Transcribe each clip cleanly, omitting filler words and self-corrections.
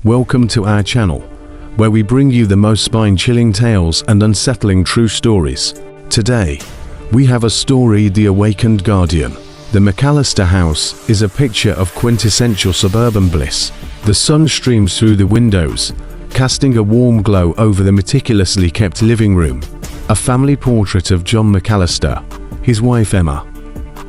Welcome to our channel, where we bring you the most spine-chilling tales and unsettling true stories. Today, we have a story, The Awakened Guardian. The McAllister house is a picture of quintessential suburban bliss. The sun streams through the windows, casting a warm glow over the meticulously kept living room. A family portrait of John McAllister, his wife Emma,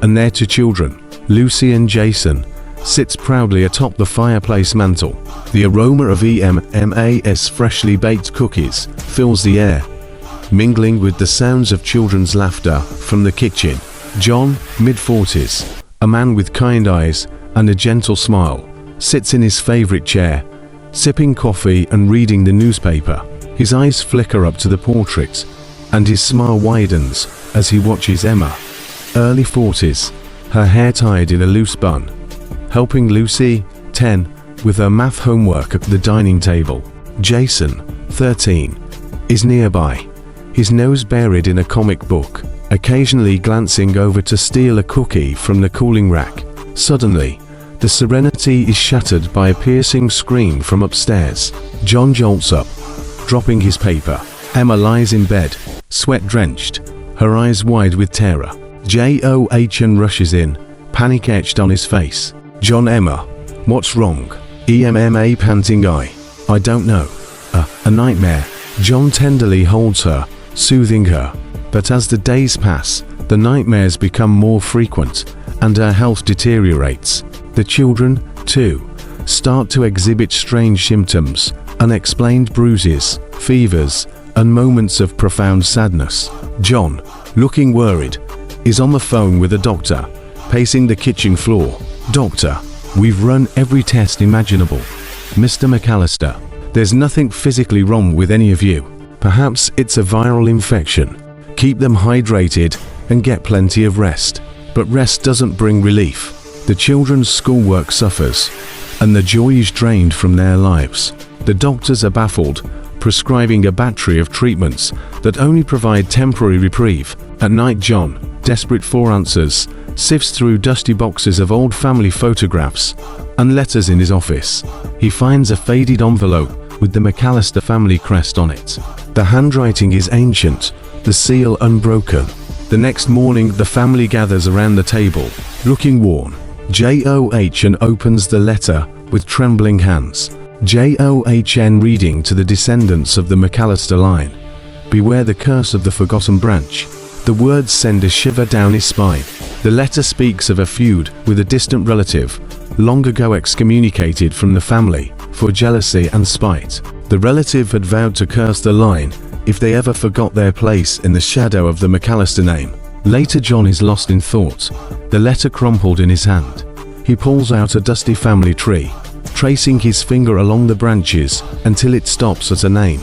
and their two children, Lucy and Jason, sits proudly atop the fireplace mantel. The aroma of EMMA's freshly baked cookies fills the air, mingling with the sounds of children's laughter from the kitchen. John, mid-40s, a man with kind eyes and a gentle smile, sits in his favorite chair, sipping coffee and reading the newspaper. His eyes flicker up to the portrait, and his smile widens as he watches Emma, early 40s, her hair tied in a loose bun, helping Lucy, 10, with her math homework at the dining table. Jason, 13, is nearby, his nose buried in a comic book, occasionally glancing over to steal a cookie from the cooling rack. Suddenly, the serenity is shattered by a piercing scream from upstairs. John jolts up, dropping his paper. Emma lies in bed, sweat-drenched, her eyes wide with terror. John rushes in, panic etched on his face. John, Emma, what's wrong? EMMA panting. I don't know. A nightmare. John tenderly holds her, soothing her. But as the days pass, the nightmares become more frequent, and her health deteriorates. The children, too, start to exhibit strange symptoms, unexplained bruises, fevers, and moments of profound sadness. John, looking worried, is on the phone with a doctor, pacing the kitchen floor. Doctor, we've run every test imaginable. Mr. McAllister, there's nothing physically wrong with any of you. Perhaps it's a viral infection. Keep them hydrated and get plenty of rest. But rest doesn't bring relief. The children's schoolwork suffers, and the joy is drained from their lives. The doctors are baffled, prescribing a battery of treatments that only provide temporary reprieve. At night, John, desperate for answers, sifts through dusty boxes of old family photographs and letters in his office. He finds a faded envelope with the McAllister family crest on it. The handwriting is ancient, the seal unbroken. The next morning, the family gathers around the table, looking worn. John opens the letter with trembling hands. John reading to the descendants of the McAllister line. Beware the curse of the forgotten branch. The words send a shiver down his spine. The letter speaks of a feud with a distant relative, long ago excommunicated from the family for jealousy and spite. The relative had vowed to curse the line if they ever forgot their place in the shadow of the McAllister name. Later, John is lost in thought, the letter crumpled in his hand. He pulls out a dusty family tree, tracing his finger along the branches until it stops at a name: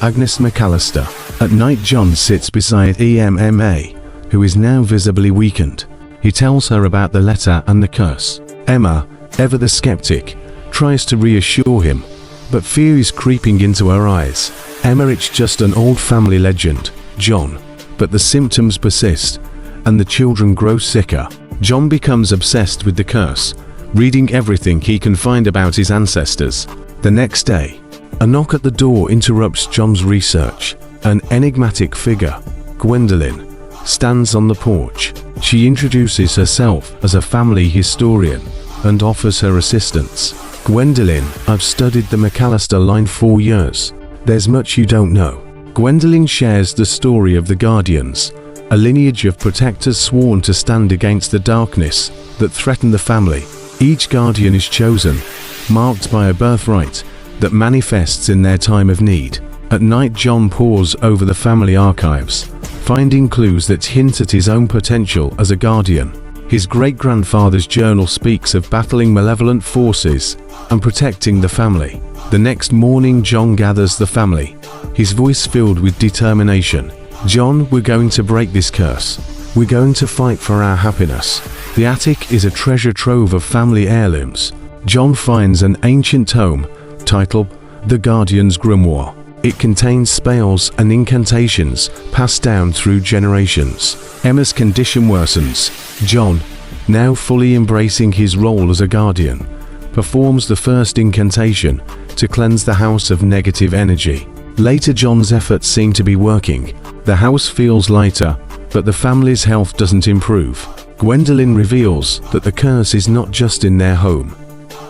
Agnes McAllister. At night, John sits beside EMMA, who is now visibly weakened. He tells her about the letter and the curse. Emma, ever the skeptic, tries to reassure him, but fear is creeping into her eyes. Emma, it's just an old family legend, John. But the symptoms persist, and the children grow sicker. John becomes obsessed with the curse, reading everything he can find about his ancestors. The next day, a knock at the door interrupts John's research. An enigmatic figure, Gwendolyn, stands on the porch. She introduces herself as a family historian and offers her assistance. Gwendolyn, I've studied the McAllister line for years. There's much you don't know. Gwendolyn shares the story of the Guardians, a lineage of protectors sworn to stand against the darkness that threaten the family. Each Guardian is chosen, marked by a birthright that manifests in their time of need. At night, John pores over the family archives, finding clues that hint at his own potential as a guardian. His great-grandfather's journal speaks of battling malevolent forces and protecting the family. The next morning, John gathers the family, his voice filled with determination. John, we're going to break this curse. We're going to fight for our happiness. The attic is a treasure trove of family heirlooms. John finds an ancient tome titled The Guardian's Grimoire. It contains spells and incantations passed down through generations. Emma's condition worsens. John, now fully embracing his role as a guardian, performs the first incantation, to cleanse the house of negative energy. Later, John's efforts seem to be working. The house feels lighter, but the family's health doesn't improve. Gwendolyn reveals that the curse is not just in their home.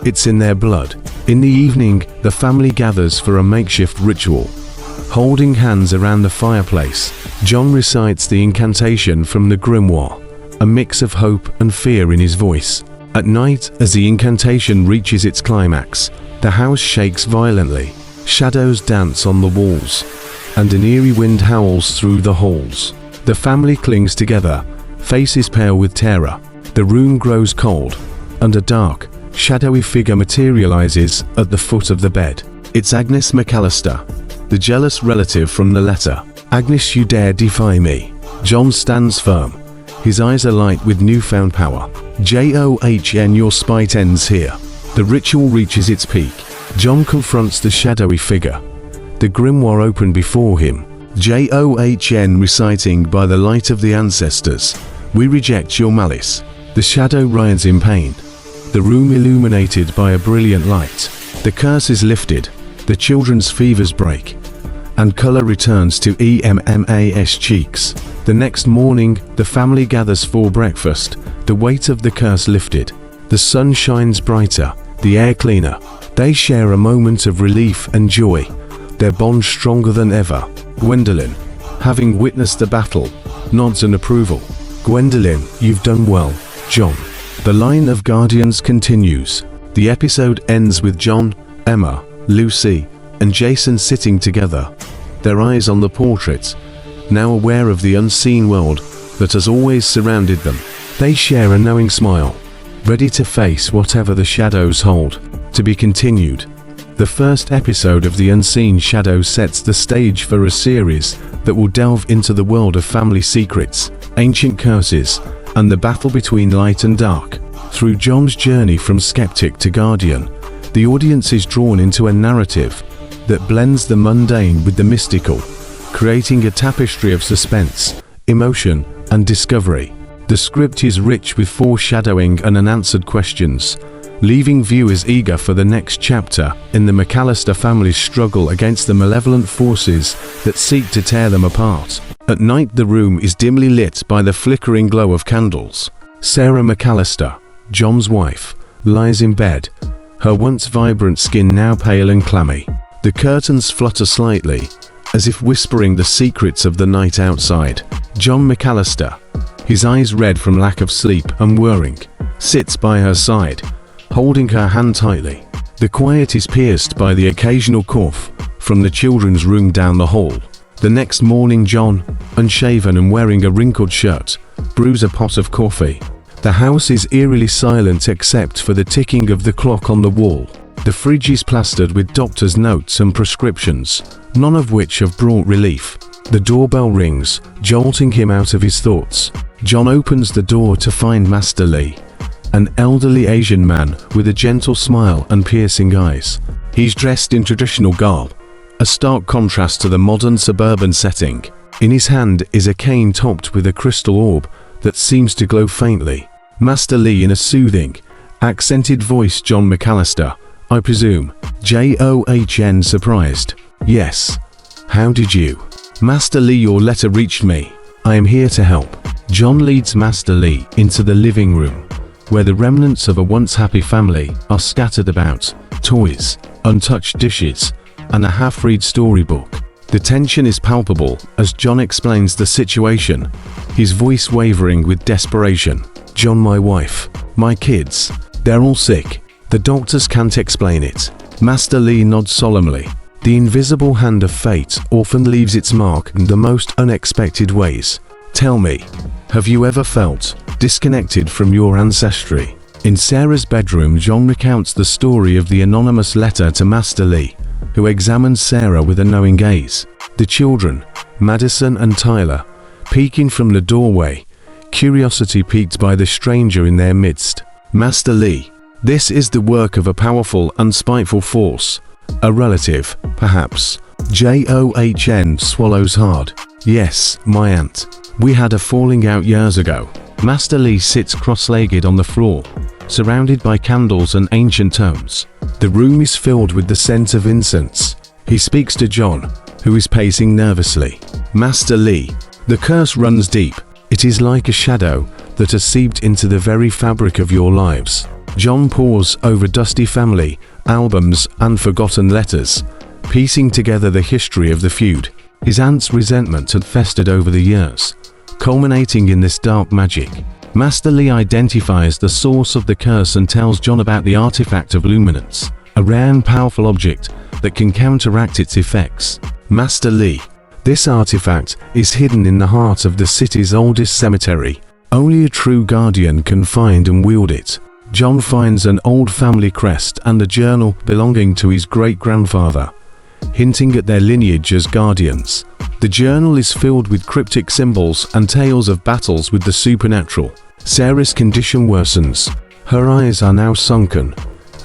It's in their blood. In the evening, the family gathers for a makeshift ritual. Holding hands around the fireplace, John recites the incantation from the grimoire, a mix of hope and fear in his voice. At night, as the incantation reaches its climax, the house shakes violently. Shadows dance on the walls, and an eerie wind howls through the halls. The family clings together, faces pale with terror. The room grows cold, and a dark, shadowy figure materializes at the foot of the bed. It's Agnes McAllister, the jealous relative from the letter. "Agnes, you dare defy me." John stands firm. His eyes alight with newfound power. John, your spite ends here. The ritual reaches its peak. John confronts the shadowy figure. The grimoire opened before him. John reciting, "By the light of the ancestors, we reject your malice." The shadow writhes in pain. The room illuminated by a brilliant light. The curse is lifted, the children's fevers break, and color returns to EMMA's cheeks. The next morning, the family gathers for breakfast, the weight of the curse lifted. The sun shines brighter, the air cleaner. They share a moment of relief and joy, their bond stronger than ever. Gwendolyn, having witnessed the battle, nods in approval. "Gwendolyn, you've done well, John." The line of guardians continues. The episode ends with John, Emma, Lucy, and Jason sitting together, their eyes on the portrait, now aware of the unseen world that has always surrounded them. They share a knowing smile, ready to face whatever the shadows hold. To be continued. The first episode of The Unseen Shadow sets the stage for a series that will delve into the world of family secrets, ancient curses, and the battle between light and dark. Through John's journey from skeptic to guardian, the audience is drawn into a narrative that blends the mundane with the mystical, creating a tapestry of suspense, emotion, and discovery. The script is rich with foreshadowing and unanswered questions, leaving viewers eager for the next chapter in the McAllister family's struggle against the malevolent forces that seek to tear them apart. At night, the room is dimly lit by the flickering glow of candles. Sarah McAllister, John's wife, lies in bed, her once vibrant skin now pale and clammy. The curtains flutter slightly, as if whispering the secrets of the night outside. John McAllister, his eyes red from lack of sleep and worrying, sits by her side, holding her hand tightly. The quiet is pierced by the occasional cough from the children's room down the hall. The next morning, John, unshaven and wearing a wrinkled shirt, brews a pot of coffee. The house is eerily silent except for the ticking of the clock on the wall. The fridge is plastered with doctor's notes and prescriptions, none of which have brought relief. The doorbell rings, jolting him out of his thoughts. John opens the door to find Master Lee, an elderly Asian man with a gentle smile and piercing eyes. He's dressed in traditional garb, a stark contrast to the modern suburban setting. In his hand is a cane topped with a crystal orb that seems to glow faintly. Master Lee, in a soothing, accented voice, "John McAllister, I presume?" John, surprised. "Yes. How did you?" "Master Lee, your letter reached me. I am here to help." John leads Master Lee into the living room, where the remnants of a once happy family are scattered about: toys, untouched dishes, and a half-read storybook. The tension is palpable as John explains the situation, his voice wavering with desperation. "John, my wife, my kids, they're all sick. The doctors can't explain it." Master Lee nods solemnly. The invisible hand of fate often leaves its mark in the most unexpected ways. "Tell me, have you ever felt disconnected from your ancestry?" In Sarah's bedroom, John recounts the story of the anonymous letter to Master Lee, who examines Sarah with a knowing gaze. The children, Madison and Tyler, peeking from the doorway, curiosity piqued by the stranger in their midst. Master Lee, this is the work of a powerful and spiteful force. A relative, perhaps. John swallows hard. "Yes, my aunt. We had a falling out years ago." Master Lee sits cross-legged on the floor, surrounded by candles and ancient tomes. The room is filled with the scent of incense. He speaks to John, who is pacing nervously. Master Lee, the curse runs deep. It is like a shadow that has seeped into the very fabric of your lives. John pores over dusty family albums and forgotten letters, piecing together the history of the feud. His aunt's resentment had festered over the years, culminating in this dark magic. Master Lee identifies the source of the curse and tells John about the artifact of luminance, a rare and powerful object that can counteract its effects. Master Lee, this artifact is hidden in the heart of the city's oldest cemetery. Only a true guardian can find and wield it. John finds an old family crest and a journal belonging to his great-grandfather, hinting at their lineage as guardians. The journal is filled with cryptic symbols and tales of battles with the supernatural. Sarah's condition worsens. Her eyes are now sunken,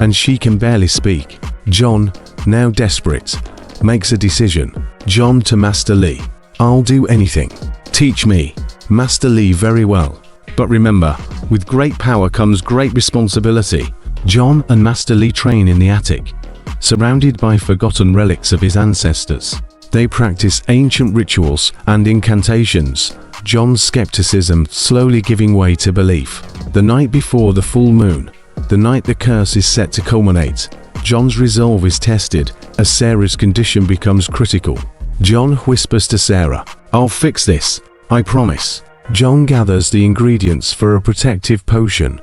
and she can barely speak. John, now desperate, makes a decision. John to Master Lee. I'll do anything. Teach me. Master Lee, very well. But remember, with great power comes great responsibility. John and Master Lee train in the attic, surrounded by forgotten relics of his ancestors. They practice ancient rituals and incantations, John's skepticism slowly giving way to belief. The night before the full moon, the night the curse is set to culminate, John's resolve is tested as Sarah's condition becomes critical. John whispers to Sarah, "I'll fix this, I promise." John gathers the ingredients for a protective potion,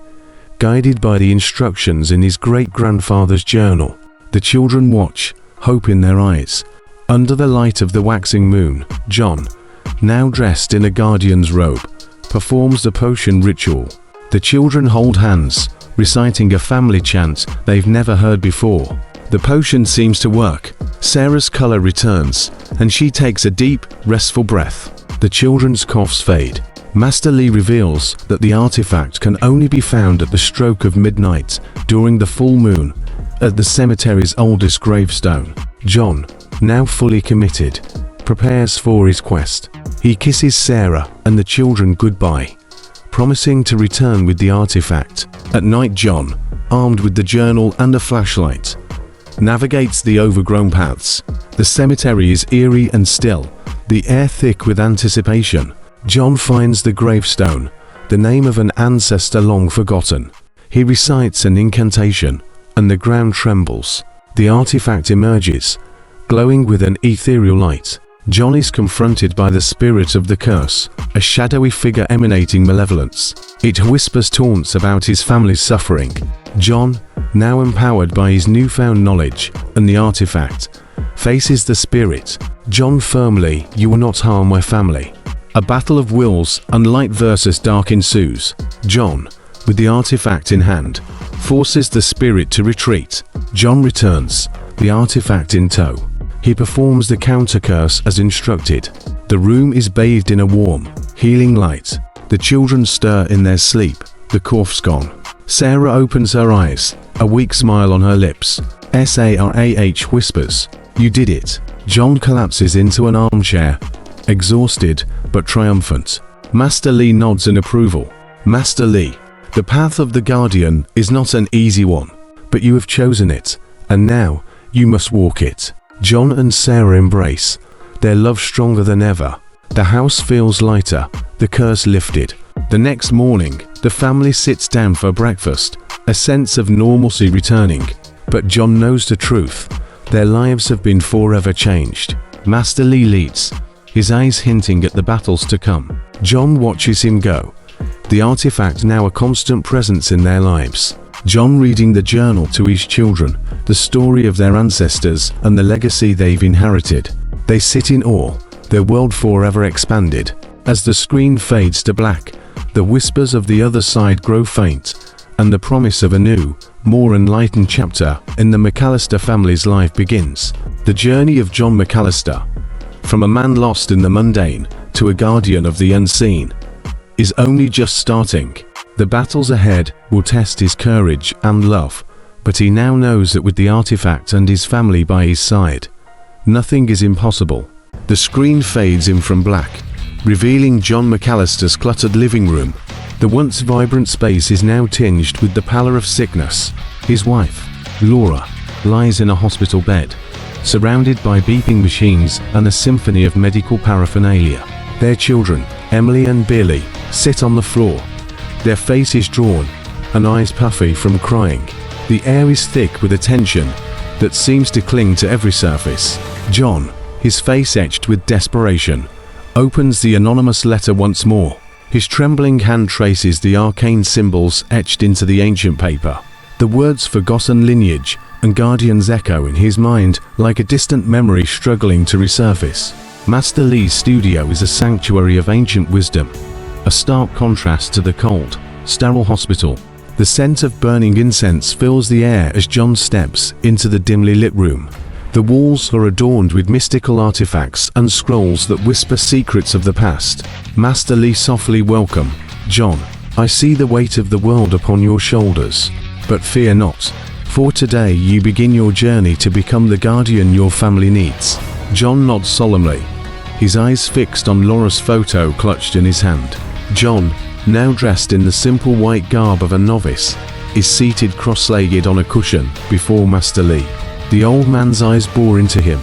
guided by the instructions in his great-grandfather's journal. The children watch, hope in their eyes. Under the light of the waxing moon, John, now dressed in a guardian's robe, performs the potion ritual. The children hold hands, reciting a family chant they've never heard before. The potion seems to work. Sarah's color returns, and she takes a deep, restful breath. The children's coughs fade. Master Lee reveals that the artifact can only be found at the stroke of midnight during the full moon at the cemetery's oldest gravestone. John, now fully committed, prepares for his quest. He kisses Sarah and the children goodbye, promising to return with the artifact. At night, John, armed with the journal and a flashlight, navigates the overgrown paths. The cemetery is eerie and still, the air thick with anticipation. John finds the gravestone, the name of an ancestor long forgotten. He recites an incantation, and the ground trembles. The artifact emerges, glowing with an ethereal light. John is confronted by the spirit of the curse, a shadowy figure emanating malevolence. It whispers taunts about his family's suffering. John, now empowered by his newfound knowledge and the artifact, faces the spirit. John firmly, "You will not harm my family." A battle of wills and light versus dark ensues. John, with the artifact in hand, forces the spirit to retreat. John returns, the artifact in tow. He performs the counter-curse as instructed. The room is bathed in a warm, healing light. The children stir in their sleep, the cough's gone. Sarah opens her eyes, a weak smile on her lips. Sarah whispers, "You did it." John collapses into an armchair, exhausted but triumphant. Master Lee nods in approval. Master Lee, the path of the Guardian is not an easy one, but you have chosen it, and now you must walk it. John and Sarah embrace, their love stronger than ever. The house feels lighter, the curse lifted. The next morning, the family sits down for breakfast, a sense of normalcy returning. But John knows the truth. Their lives have been forever changed. Master Lee leads, his eyes hinting at the battles to come. John watches him go, the artifact now a constant presence in their lives. John reading the journal to his children, the story of their ancestors and the legacy they've inherited. They sit in awe, their world forever expanded. As the screen fades to black, the whispers of the other side grow faint, and the promise of a new, more enlightened chapter in the McAllister family's life begins. The journey of John McAllister, from a man lost in the mundane to a guardian of the unseen, is only just starting. The battles ahead will test his courage and love, but he now knows that with the artifact and his family by his side, nothing is impossible. The screen fades in from black, revealing John McAllister's cluttered living room. The once vibrant space is now tinged with the pallor of sickness. His wife, Laura, lies in a hospital bed, surrounded by beeping machines and a symphony of medical paraphernalia. Their children, Emily and Billy, sit on the floor, their faces drawn and eyes puffy from crying. The air is thick with a tension that seems to cling to every surface. John, his face etched with desperation, opens the anonymous letter once more. His trembling hand traces the arcane symbols etched into the ancient paper. The words forgotten lineage and guardians echo in his mind like a distant memory struggling to resurface. Master Lee's studio is a sanctuary of ancient wisdom, a stark contrast to the cold, sterile hospital. The scent of burning incense fills the air as John steps into the dimly lit room. The walls are adorned with mystical artifacts and scrolls that whisper secrets of the past. Master Lee softly welcomes John. I see the weight of the world upon your shoulders, but fear not, for today you begin your journey to become the guardian your family needs. John nods solemnly, his eyes fixed on Laura's photo clutched in his hand. John, now dressed in the simple white garb of a novice, is seated cross-legged on a cushion before Master Lee. The old man's eyes bore into him,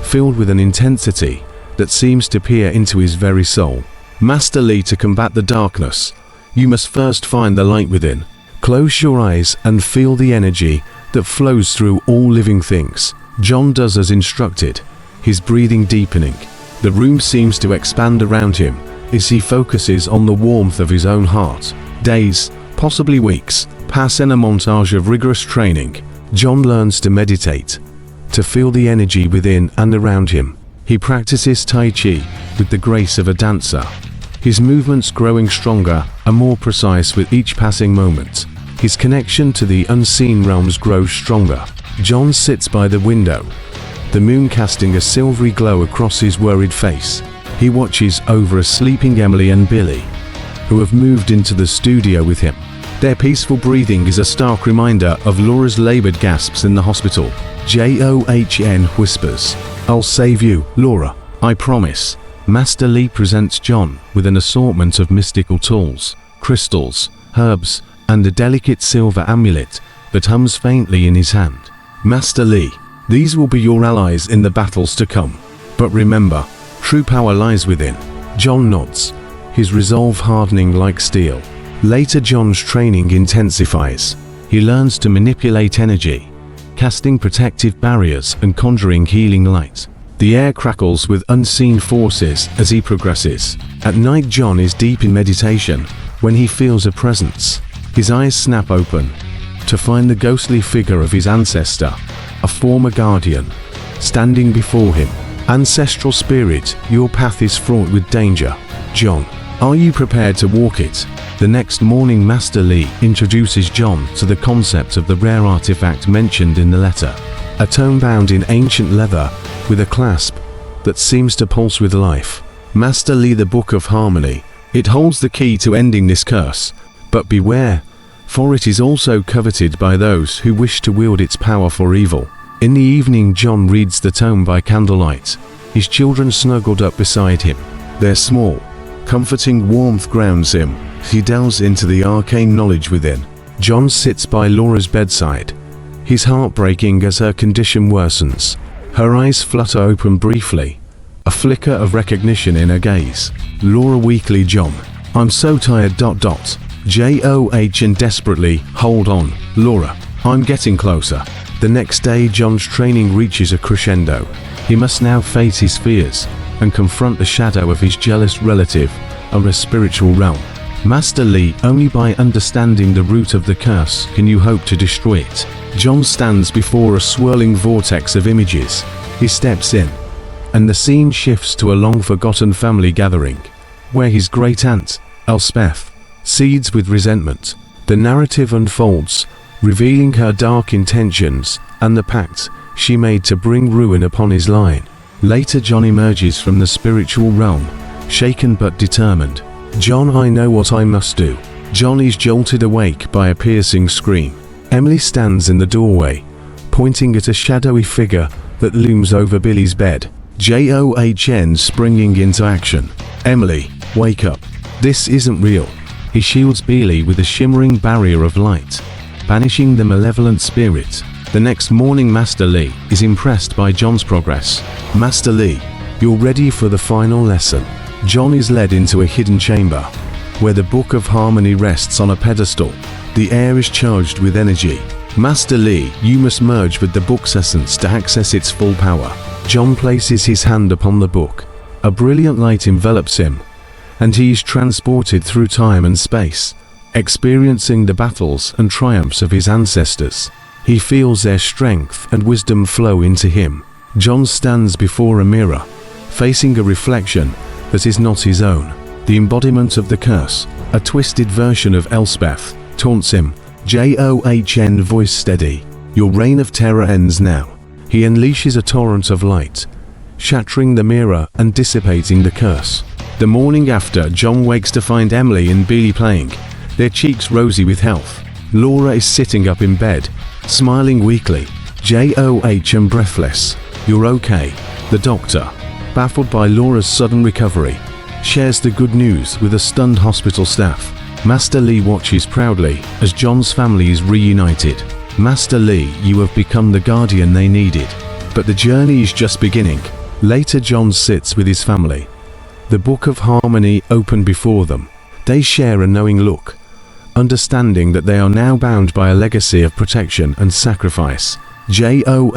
filled with an intensity that seems to peer into his very soul. Master Lee, to combat the darkness, you must first find the light within. Close your eyes and feel the energy that flows through all living things. John does as instructed, his breathing deepening. The room seems to expand around him as he focuses on the warmth of his own heart. Days, possibly weeks, pass in a montage of rigorous training. John learns to meditate, to feel the energy within and around him. He practices Tai Chi with the grace of a dancer, his movements growing stronger and more precise with each passing moment. His connection to the unseen realms grows stronger. John sits by the window, the moon casting a silvery glow across his worried face. He watches over a sleeping Emily and Billy, who have moved into the studio with him. Their peaceful breathing is a stark reminder of Laura's labored gasps in the hospital. John whispers, I'll save you, Laura, I promise. Master Lee presents John with an assortment of mystical tools, crystals, herbs, and a delicate silver amulet that hums faintly in his hand. Master Lee, these will be your allies in the battles to come. But remember, true power lies within. John nods, his resolve hardening like steel. Later, John's training intensifies. He learns to manipulate energy, casting protective barriers and conjuring healing light. The air crackles with unseen forces as he progresses. At night, John is deep in meditation when he feels a presence. His eyes snap open to find the ghostly figure of his ancestor, a former guardian, standing before him. Ancestral spirit, your path is fraught with danger. John, are you prepared to walk it? The next morning, Master Lee introduces John to the concept of the rare artifact mentioned in the letter. A tome bound in ancient leather with a clasp that seems to pulse with life. Master Lee, the Book of Harmony. It holds the key to ending this curse. But beware, for it is also coveted by those who wish to wield its power for evil. In the evening, John reads the tome by candlelight, his children snuggled up beside him. Their small, comforting warmth grounds him. He delves into the arcane knowledge within. John sits by Laura's bedside, his heart breaking as her condition worsens. Her eyes flutter open briefly, a flicker of recognition in her gaze. Laura weakly, John, I'm so tired. John desperately, hold on, Laura, I'm getting closer. The next day, John's training reaches a crescendo. He must now face his fears and confront the shadow of his jealous relative of a spiritual realm. Master Lee, only by understanding the root of the curse can you hope to destroy it. John stands before a swirling vortex of images. He steps in, and the scene shifts to a long-forgotten family gathering, where his great-aunt, Elspeth, seethes with resentment. The narrative unfolds, revealing her dark intentions and the pact she made to bring ruin upon his line. Later, John emerges from the spiritual realm, shaken but determined. John, I know what I must do. John is jolted awake by a piercing scream. Emily stands in the doorway, pointing at a shadowy figure that looms over Billy's bed. John springing into action. Emily, wake up. This isn't real. He shields Beely with a shimmering barrier of light, banishing the malevolent spirit. The next morning, Master Lee is impressed by John's progress. "Master Lee, you're ready for the final lesson." John is led into a hidden chamber, where the Book of Harmony rests on a pedestal. The air is charged with energy. "Master Lee, you must merge with the book's essence to access its full power." John places his hand upon the book. A brilliant light envelops him, and he is transported through time and space, experiencing the battles and triumphs of his ancestors. He feels their strength and wisdom flow into him. John stands before a mirror, facing a reflection that is not his own. The embodiment of the curse, a twisted version of Elspeth, taunts him. John voice steady. "Your reign of terror ends now." He unleashes a torrent of light, shattering the mirror and dissipating the curse. The morning after, John wakes to find Emily and Beely playing, their cheeks rosy with health. Laura is sitting up in bed, smiling weakly. John breathless. "You're okay." The doctor, baffled by Laura's sudden recovery, shares the good news with the stunned hospital staff. Master Lee watches proudly as John's family is reunited. "Master Lee, you have become the guardian they needed." But the journey is just beginning. Later, John sits with his family, the Book of Harmony open before them. They share a knowing look, understanding that they are now bound by a legacy of protection and sacrifice. John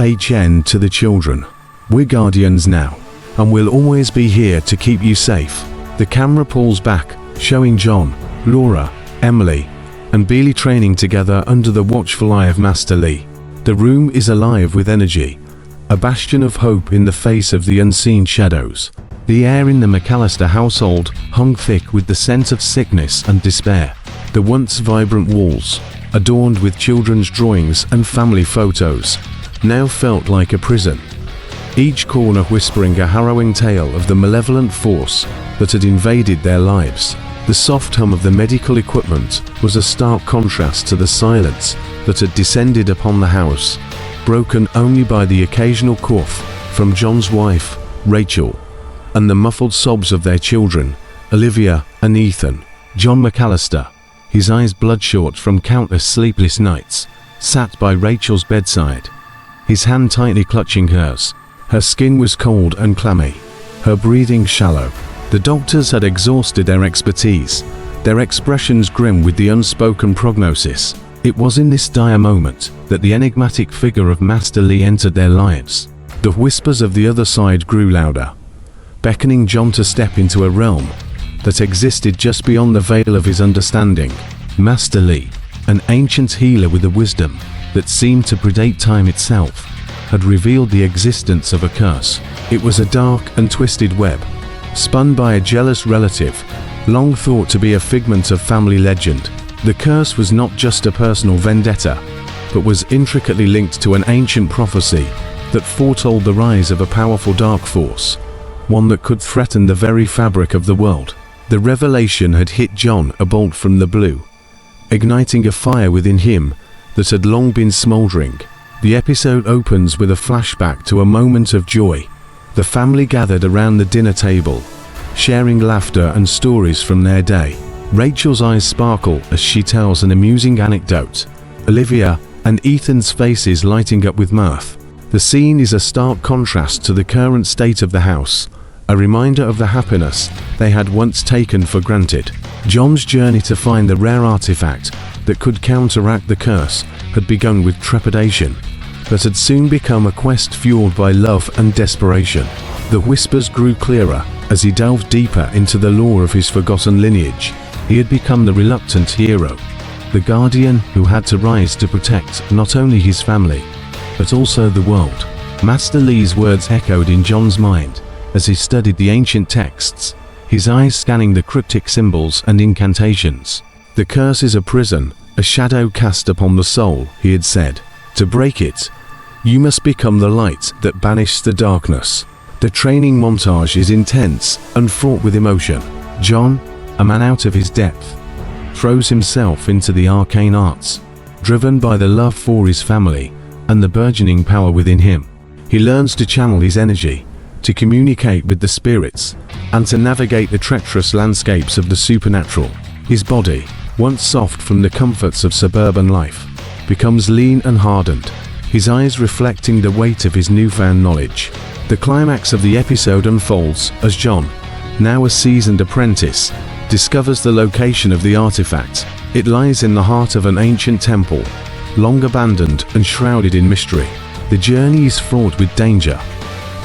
to the children. "We're guardians now, and we'll always be here to keep you safe." The camera pulls back, showing John, Laura, Emily, and Beely training together under the watchful eye of Master Lee. The room is alive with energy, a bastion of hope in the face of the unseen shadows. The air in the McAllister household hung thick with the scent of sickness and despair. The once vibrant walls, adorned with children's drawings and family photos, now felt like a prison, each corner whispering a harrowing tale of the malevolent force that had invaded their lives. The soft hum of the medical equipment was a stark contrast to the silence that had descended upon the house, broken only by the occasional cough from John's wife, Rachel, and the muffled sobs of their children, Olivia and Ethan. John McAllister, his eyes bloodshot from countless sleepless nights, sat by Rachel's bedside, his hand tightly clutching hers. Her skin was cold and clammy, her breathing shallow. The doctors had exhausted their expertise, their expressions grim with the unspoken prognosis. It was in this dire moment that the enigmatic figure of Master Lee entered their lives. The whispers of the other side grew louder, beckoning John to step into a realm that existed just beyond the veil of his understanding. Master Lee, an ancient healer with a wisdom that seemed to predate time itself, had revealed the existence of a curse. It was a dark and twisted web, spun by a jealous relative, long thought to be a figment of family legend. The curse was not just a personal vendetta, but was intricately linked to an ancient prophecy that foretold the rise of a powerful dark force, one that could threaten the very fabric of the world. The revelation had hit John a bolt from the blue, igniting a fire within him that had long been smoldering. The episode opens with a flashback to a moment of joy. The family gathered around the dinner table, sharing laughter and stories from their day. Rachel's eyes sparkle as she tells an amusing anecdote, Olivia and Ethan's faces lighting up with mirth. The scene is a stark contrast to the current state of the house, a reminder of the happiness they had once taken for granted. John's journey to find the rare artifact that could counteract the curse had begun with trepidation, but had soon become a quest fueled by love and desperation. The whispers grew clearer as he delved deeper into the lore of his forgotten lineage. He had become the reluctant hero, the guardian who had to rise to protect not only his family, but also the world. Master Lee's words echoed in John's mind as he studied the ancient texts, his eyes scanning the cryptic symbols and incantations. "The curse is a prison, a shadow cast upon the soul," he had said. "To break it, you must become the light that banishes the darkness." The training montage is intense and fraught with emotion. John, a man out of his depth, throws himself into the arcane arts, driven by the love for his family and the burgeoning power within him. He learns to channel his energy, to communicate with the spirits, and to navigate the treacherous landscapes of the supernatural. His body, once soft from the comforts of suburban life, becomes lean and hardened, his eyes reflecting the weight of his newfound knowledge. The climax of the episode unfolds as John, now a seasoned apprentice, discovers the location of the artifact. It lies in the heart of an ancient temple, long abandoned and shrouded in mystery. The journey is fraught with danger,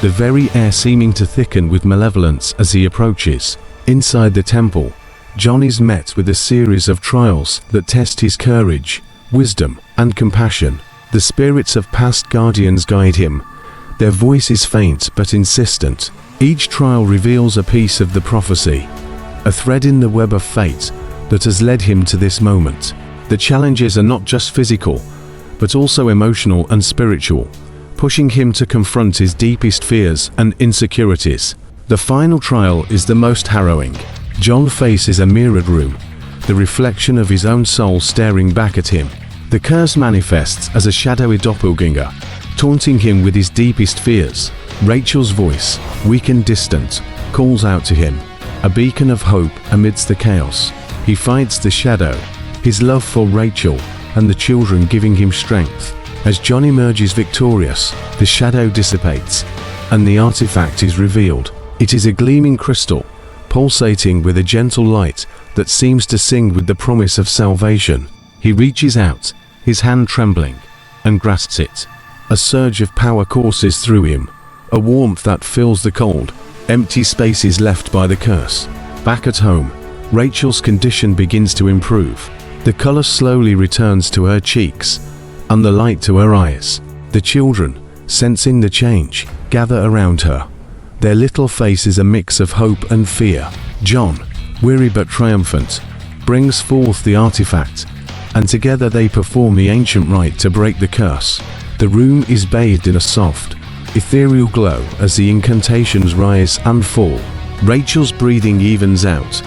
the very air seeming to thicken with malevolence as he approaches. Inside the temple, John is met with a series of trials that test his courage, wisdom, and compassion. The spirits of past guardians guide him, their voice is faint but insistent. Each trial reveals a piece of the prophecy, a thread in the web of fate that has led him to this moment. The challenges are not just physical, but also emotional and spiritual, pushing him to confront his deepest fears and insecurities. The final trial is the most harrowing. John faces a mirrored room, the reflection of his own soul staring back at him. The curse manifests as a shadowy doppelganger, taunting him with his deepest fears. Rachel's voice, weak and distant, calls out to him, a beacon of hope amidst the chaos. He fights the shadow, his love for Rachel and the children giving him strength. As John emerges victorious, the shadow dissipates, and the artifact is revealed. It is a gleaming crystal, pulsating with a gentle light that seems to sing with the promise of salvation. He reaches out, his hand trembling, and grasps it. A surge of power courses through him, a warmth that fills the cold, empty spaces left by the curse. Back at home, Rachel's condition begins to improve. The color slowly returns to her cheeks, and the light to her eyes. The children, sensing the change, gather around her, their little faces a mix of hope and fear. John, weary but triumphant, brings forth the artifact, and together they perform the ancient rite to break the curse. The room is bathed in a soft, ethereal glow as the incantations rise and fall. Rachel's breathing evens out,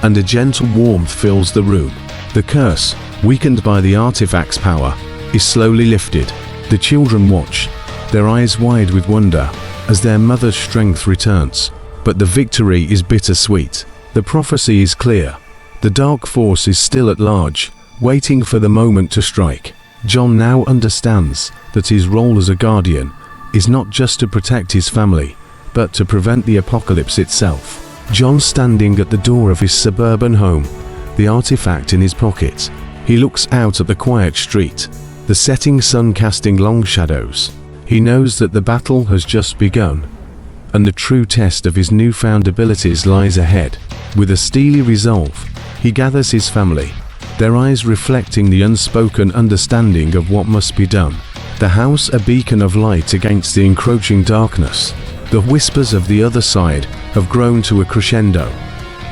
and a gentle warmth fills the room. The curse, weakened by the artifact's power, is slowly lifted. The children watch, their eyes wide with wonder, as their mother's strength returns. But the victory is bittersweet. The prophecy is clear. The dark force is still at large, waiting for the moment to strike. John now understands that his role as a guardian is not just to protect his family, but to prevent the apocalypse itself. John standing at the door of his suburban home, the artifact in his pocket. He looks out at the quiet street, the setting sun casting long shadows. He knows that the battle has just begun, and the true test of his newfound abilities lies ahead. With a steely resolve, he gathers his family, their eyes reflecting the unspoken understanding of what must be done. The house a beacon of light against the encroaching darkness. The whispers of the other side have grown to a crescendo,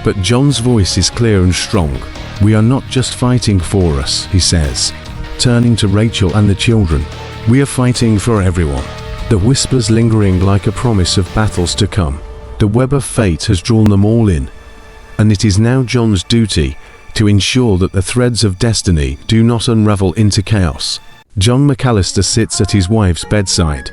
but John's voice is clear and strong. "We are not just fighting for us," he says, turning to Rachel and the children. "We are fighting for everyone." The whispers lingering like a promise of battles to come. The web of fate has drawn them all in, and it is now John's duty to ensure that the threads of destiny do not unravel into chaos. John McAllister sits at his wife's bedside,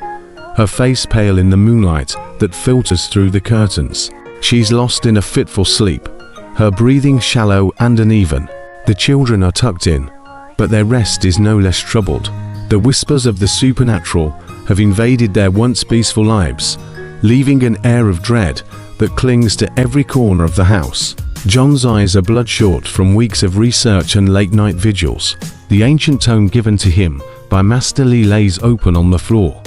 her face pale in the moonlight that filters through the curtains. She's lost in a fitful sleep, her breathing shallow and uneven. The children are tucked in, but their rest is no less troubled. The whispers of the supernatural have invaded their once peaceful lives, leaving an air of dread that clings to every corner of the house. John's eyes are bloodshot from weeks of research and late-night vigils. The ancient tome given to him by Master Lee lays open on the floor,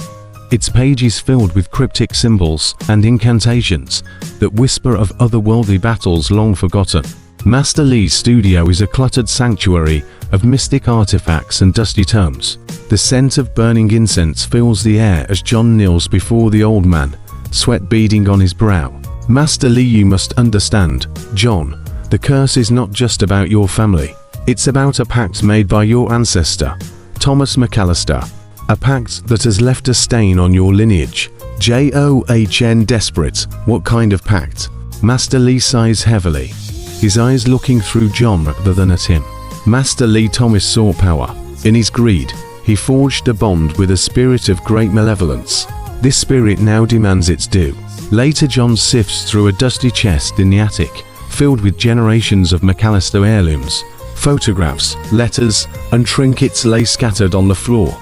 its pages filled with cryptic symbols and incantations that whisper of otherworldly battles long forgotten. Master Lee's studio is a cluttered sanctuary of mystic artifacts and dusty tomes. The scent of burning incense fills the air as John kneels before the old man, sweat beading on his brow. "Master Lee, you must understand, John, the curse is not just about your family. It's about a pact made by your ancestor, Thomas McAllister. A pact that has left a stain on your lineage." John desperate, what kind of pact? Master Lee sighs heavily, his eyes looking through John rather than at him. Master Lee Thomas saw power. In his greed, he forged a bond with a spirit of great malevolence. This spirit now demands its due. Later John sifts through a dusty chest in the attic, filled with generations of McAllister heirlooms. Photographs, letters, and trinkets lay scattered on the floor,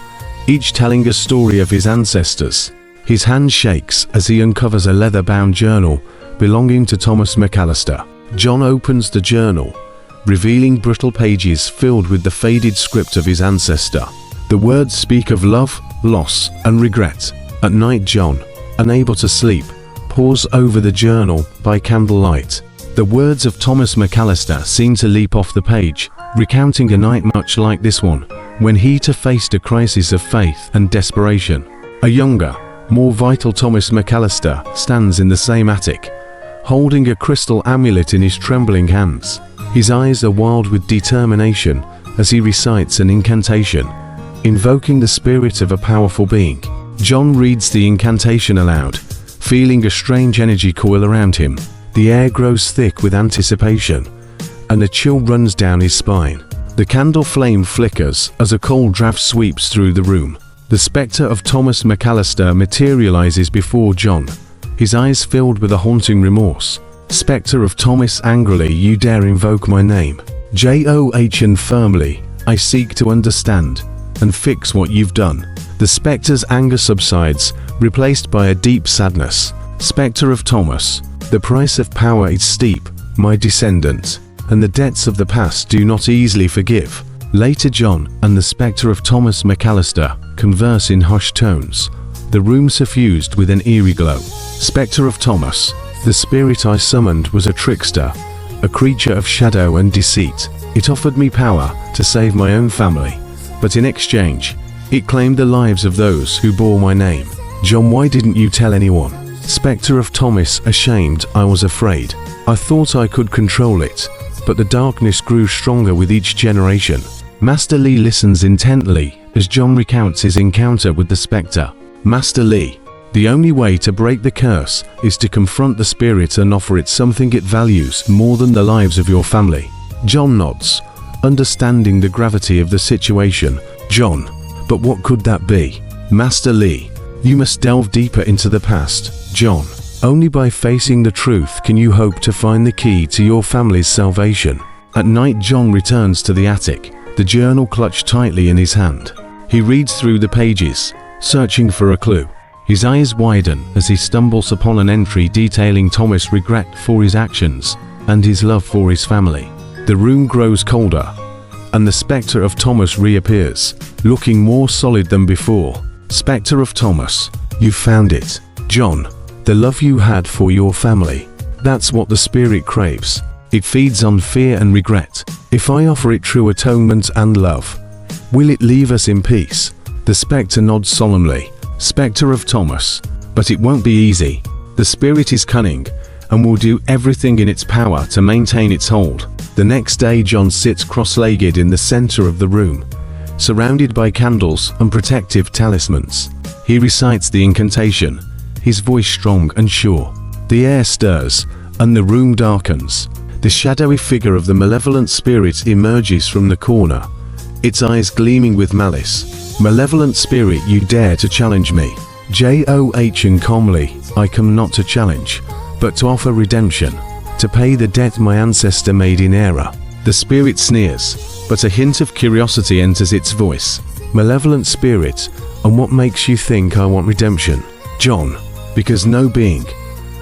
each telling a story of his ancestors. His hand shakes as he uncovers a leather-bound journal belonging to Thomas McAllister. John opens the journal, revealing brittle pages filled with the faded script of his ancestor. The words speak of love, loss, and regret. At night, John, unable to sleep, pores over the journal by candlelight. The words of Thomas McAllister seem to leap off the page, recounting a night much like this one, when he too faced a crisis of faith and desperation. A younger, more vital Thomas McAllister stands in the same attic, holding a crystal amulet in his trembling hands. His eyes are wild with determination as he recites an incantation, invoking the spirit of a powerful being. John reads the incantation aloud, feeling a strange energy coil around him. The air grows thick with anticipation, and a chill runs down his spine. The candle flame flickers as a cold draft sweeps through the room. The spectre of Thomas McAllister materializes before John, his eyes filled with a haunting remorse. Spectre of Thomas, angrily, you dare invoke my name. John, and firmly, I seek to understand and fix what you've done. The spectre's anger subsides, replaced by a deep sadness. Spectre of Thomas, the price of power is steep, my descendant, and the debts of the past do not easily forgive. Later, John and the spectre of Thomas McAllister converse in hushed tones, the room suffused with an eerie glow. Spectre of Thomas, the spirit I summoned was a trickster, a creature of shadow and deceit. It offered me power to save my own family, but in exchange, it claimed the lives of those who bore my name. John, why didn't you tell anyone? Spectre of Thomas, ashamed, I was afraid. I thought I could control it, but the darkness grew stronger with each generation. Master Lee listens intently as John recounts his encounter with the spectre. Master Lee, the only way to break the curse is to confront the spirit and offer it something it values more than the lives of your family. John nods, understanding the gravity of the situation. John, but what could that be? Master Lee, you must delve deeper into the past. John, only by facing the truth can you hope to find the key to your family's salvation. At night, John returns to the attic, the journal clutched tightly in his hand. He reads through the pages, searching for a clue. His eyes widen as he stumbles upon an entry detailing Thomas' regret for his actions and his love for his family. The room grows colder, and the spectre of Thomas reappears, looking more solid than before. Spectre of Thomas, you found it. John, the love you had for your family. That's what the spirit craves. It feeds on fear and regret. If I offer it true atonement and love, will it leave us in peace? The spectre nods solemnly. Spectre of Thomas, but it won't be easy. The spirit is cunning and will do everything in its power to maintain its hold. The next day, John sits cross-legged in the center of the room, surrounded by candles and protective talismans. He recites the incantation, his voice strong and sure. The air stirs, and the room darkens. The shadowy figure of the malevolent spirit emerges from the corner, its eyes gleaming with malice. Malevolent spirit, you dare to challenge me. John, calmly, I come not to challenge, but to offer redemption, to pay the debt my ancestor made in error. The spirit sneers, but a hint of curiosity enters its voice. Malevolent spirit, and what makes you think I want redemption? John, because no being,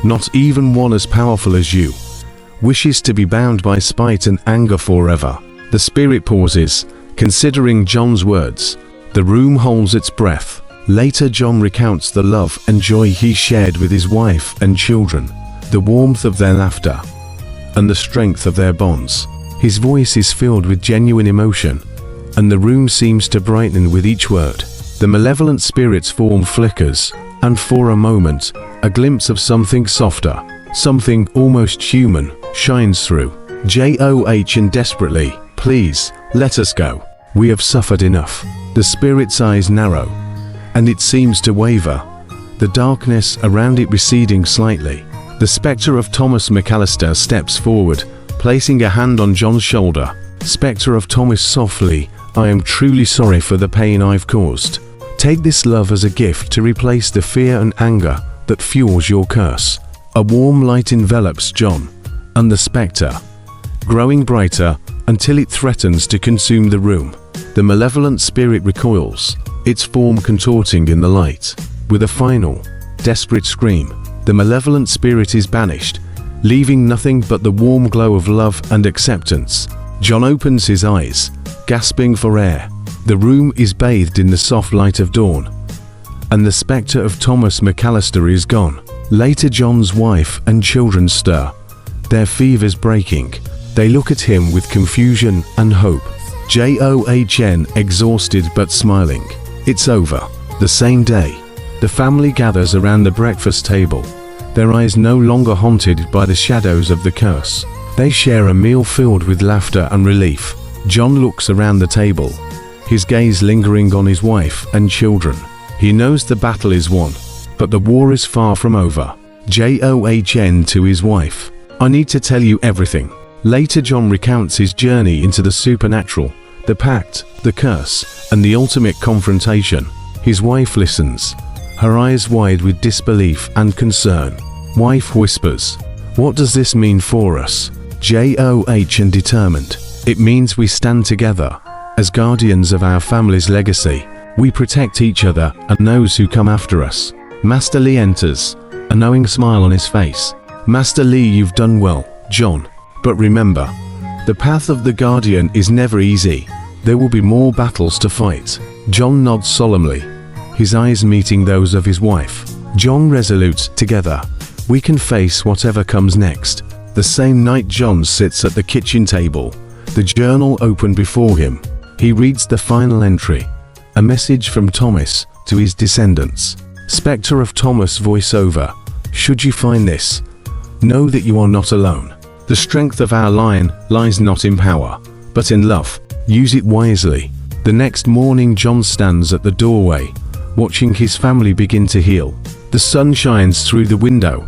not even one as powerful as you, wishes to be bound by spite and anger forever. The spirit pauses, considering John's words. The room holds its breath. Later, John recounts the love and joy he shared with his wife and children, the warmth of their laughter, and the strength of their bonds. His voice is filled with genuine emotion, and the room seems to brighten with each word. The malevolent spirit's form flickers, and for a moment, a glimpse of something softer, something almost human, shines through. John, desperately, please, let us go. We have suffered enough. The spirit's eyes narrow, and it seems to waver, the darkness around it receding slightly. The spectre of Thomas McAllister steps forward, placing a hand on John's shoulder. Spectre of Thomas, softly, I am truly sorry for the pain I've caused. Take this love as a gift to replace the fear and anger that fuels your curse. A warm light envelops John, and the spectre, growing brighter until it threatens to consume the room. The malevolent spirit recoils, its form contorting in the light. With a final, desperate scream, the malevolent spirit is banished, leaving nothing but the warm glow of love and acceptance. John opens his eyes, gasping for air. The room is bathed in the soft light of dawn, and the spectre of Thomas McAllister is gone. Later, John's wife and children stir, their fevers breaking. They look at him with confusion and hope. John, exhausted but smiling. It's over. The same day, the family gathers around the breakfast table, their eyes no longer haunted by the shadows of the curse. They share a meal filled with laughter and relief. John looks around the table, his gaze lingering on his wife and children. He knows the battle is won, but the war is far from over. John to his wife, I need to tell you everything. Later, John recounts his journey into the supernatural, the pact, the curse, and the ultimate confrontation. His wife listens, her eyes wide with disbelief and concern. Wife whispers, "What does this mean for us?" John determined, "It means we stand together. As guardians of our family's legacy, we protect each other and those who come after us." Master Lee enters, a knowing smile on his face. "Master Lee, you've done well, John. But remember, the path of the Guardian is never easy. There will be more battles to fight." John nods solemnly, his eyes meeting those of his wife. John resolute, "Together, we can face whatever comes next." The same night, John sits at the kitchen table, the journal open before him. He reads the final entry, a message from Thomas to his descendants. Spectre of Thomas voiceover, "Should you find this, know that you are not alone. The strength of our line lies not in power, but in love. Use it wisely." The next morning, John stands at the doorway, watching his family begin to heal. The sun shines through the window,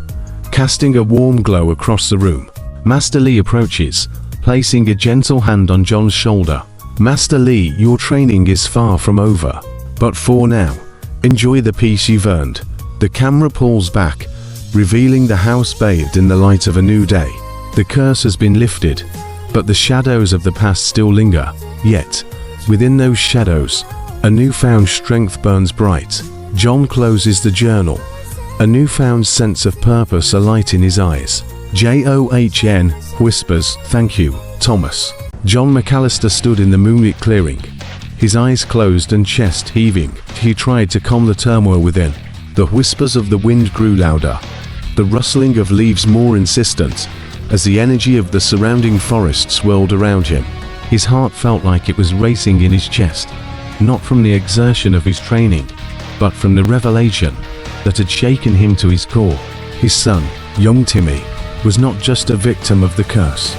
casting a warm glow across the room. Master Lee approaches, placing a gentle hand on John's shoulder. "Master Lee, your training is far from over. But for now, enjoy the peace you've earned." The camera pulls back, revealing the house bathed in the light of a new day. The curse has been lifted, but the shadows of the past still linger. Yet, within those shadows, a newfound strength burns bright. John closes the journal, a newfound sense of purpose alight in his eyes. John whispers, "Thank you, Thomas." John McAllister stood in the moonlit clearing, his eyes closed and chest heaving. He tried to calm the turmoil within. The whispers of the wind grew louder, the rustling of leaves more insistent, as the energy of the surrounding forest swirled around him. His heart felt like it was racing in his chest, not from the exertion of his training, but from the revelation that had shaken him to his core. His son, young Timmy, was not just a victim of the curse.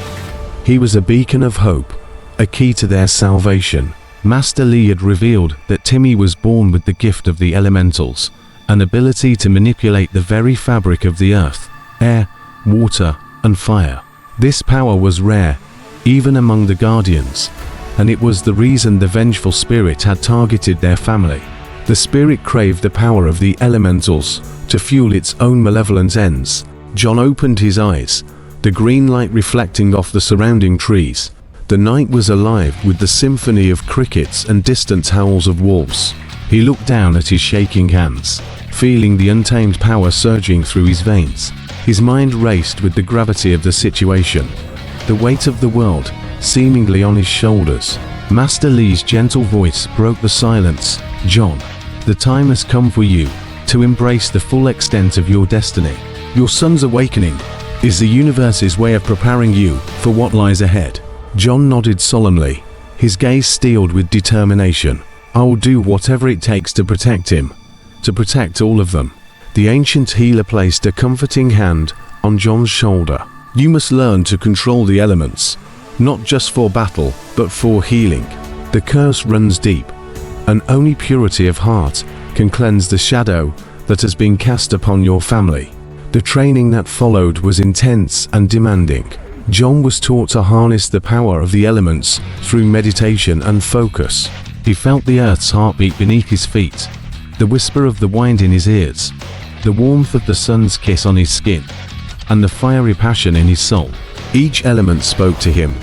He was a beacon of hope, a key to their salvation. Master Lee had revealed that Timmy was born with the gift of the elementals, an ability to manipulate the very fabric of the earth, air, water, and fire. This power was rare, even among the Guardians, and it was the reason the vengeful spirit had targeted their family. The spirit craved the power of the elementals to fuel its own malevolent ends. John opened his eyes, the green light reflecting off the surrounding trees. The night was alive with the symphony of crickets and distant howls of wolves. He looked down at his shaking hands, feeling the untamed power surging through his veins. His mind raced with the gravity of the situation, the weight of the world seemingly on his shoulders. Master Lee's gentle voice broke the silence. "John, the time has come for you to embrace the full extent of your destiny. Your son's awakening is the universe's way of preparing you for what lies ahead." John nodded solemnly, his gaze steeled with determination. "I will do whatever it takes to protect him, to protect all of them." The ancient healer placed a comforting hand on John's shoulder. "You must learn to control the elements, not just for battle, but for healing. The curse runs deep, and only purity of heart can cleanse the shadow that has been cast upon your family." The training that followed was intense and demanding. John was taught to harness the power of the elements through meditation and focus. He felt the earth's heartbeat beneath his feet, the whisper of the wind in his ears, the warmth of the sun's kiss on his skin, and the fiery passion in his soul. Each element spoke to him,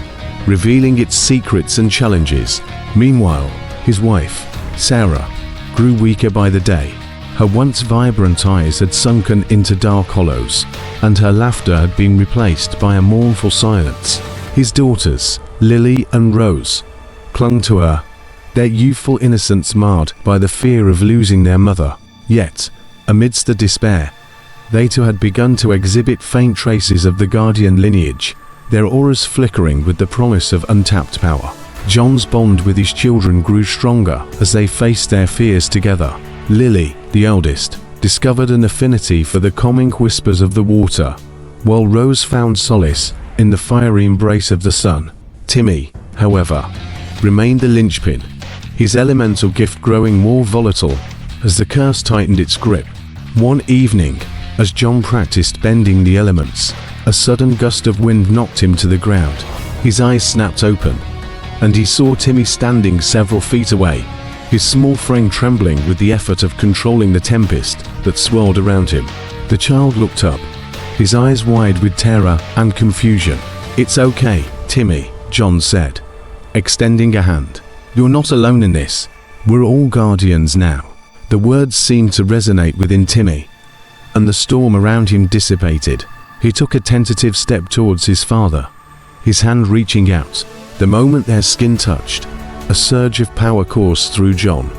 revealing its secrets and challenges. Meanwhile, his wife, Sarah, grew weaker by the day. Her once vibrant eyes had sunken into dark hollows, and her laughter had been replaced by a mournful silence. His daughters, Lily and Rose, clung to her, their youthful innocence marred by the fear of losing their mother. Yet, amidst the despair, they too had begun to exhibit faint traces of the guardian lineage, their auras flickering with the promise of untapped power. John's bond with his children grew stronger as they faced their fears together. Lily, the eldest, discovered an affinity for the calming whispers of the water, while Rose found solace in the fiery embrace of the sun. Timmy, however, remained the linchpin, his elemental gift growing more volatile as the curse tightened its grip. One evening, as John practiced bending the elements, a sudden gust of wind knocked him to the ground. His eyes snapped open, and he saw Timmy standing several feet away, his small frame trembling with the effort of controlling the tempest that swirled around him. The child looked up, his eyes wide with terror and confusion. "It's okay, Timmy," John said, extending a hand. "You're not alone in this. We're all guardians now." The words seemed to resonate within Timmy, and the storm around him dissipated. He took a tentative step towards his father, his hand reaching out. The moment their skin touched, a surge of power coursed through John,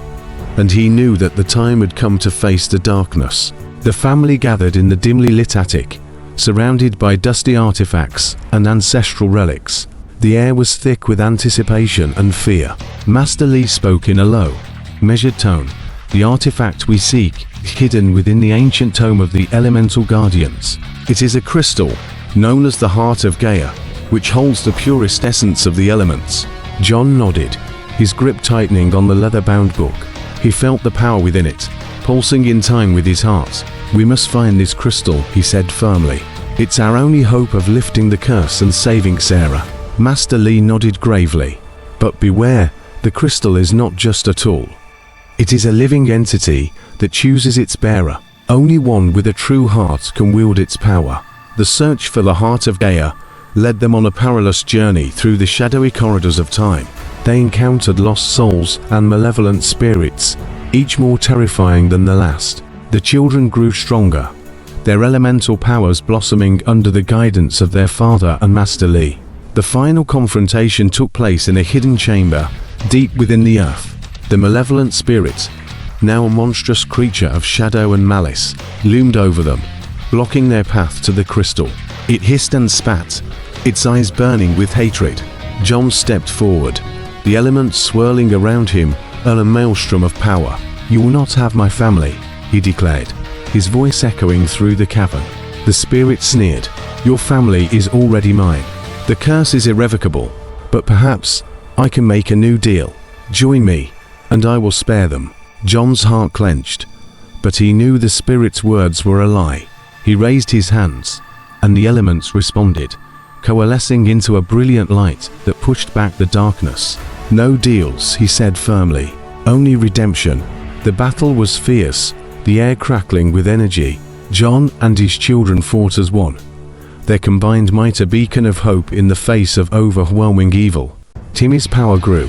and he knew that the time had come to face the darkness. The family gathered in the dimly lit attic, surrounded by dusty artifacts and ancestral relics. The air was thick with anticipation and fear. Master Lee spoke in a low, measured tone. "The artifact we seek, hidden within the ancient tome of the elemental guardians. It is a crystal, known as the Heart of Gaia, which holds the purest essence of the elements." John nodded, his grip tightening on the leather-bound book. He felt the power within it, pulsing in time with his heart. "We must find this crystal," he said firmly. "It's our only hope of lifting the curse and saving Sarah." Master Lee nodded gravely. "But beware, the crystal is not just a tool. It is a living entity that chooses its bearer. Only one with a true heart can wield its power." The search for the Heart of Gaia led them on a perilous journey through the shadowy corridors of time. They encountered lost souls and malevolent spirits, each more terrifying than the last. The children grew stronger, their elemental powers blossoming under the guidance of their father and Master Lee. The final confrontation took place in a hidden chamber, deep within the earth. The malevolent spirit, now a monstrous creature of shadow and malice, loomed over them, blocking their path to the crystal. It hissed and spat, its eyes burning with hatred. John stepped forward, the elements swirling around him in a maelstrom of power. "You will not have my family," he declared, his voice echoing through the cavern. The spirit sneered. "Your family is already mine. The curse is irrevocable, but perhaps I can make a new deal. Join me, and I will spare them." John's heart clenched, but he knew the spirit's words were a lie. He raised his hands, and the elements responded, coalescing into a brilliant light that pushed back the darkness. "No deals," he said firmly, "only redemption." The battle was fierce, the air crackling with energy. John and his children fought as one, their combined might a beacon of hope in the face of overwhelming evil. Timmy's power grew,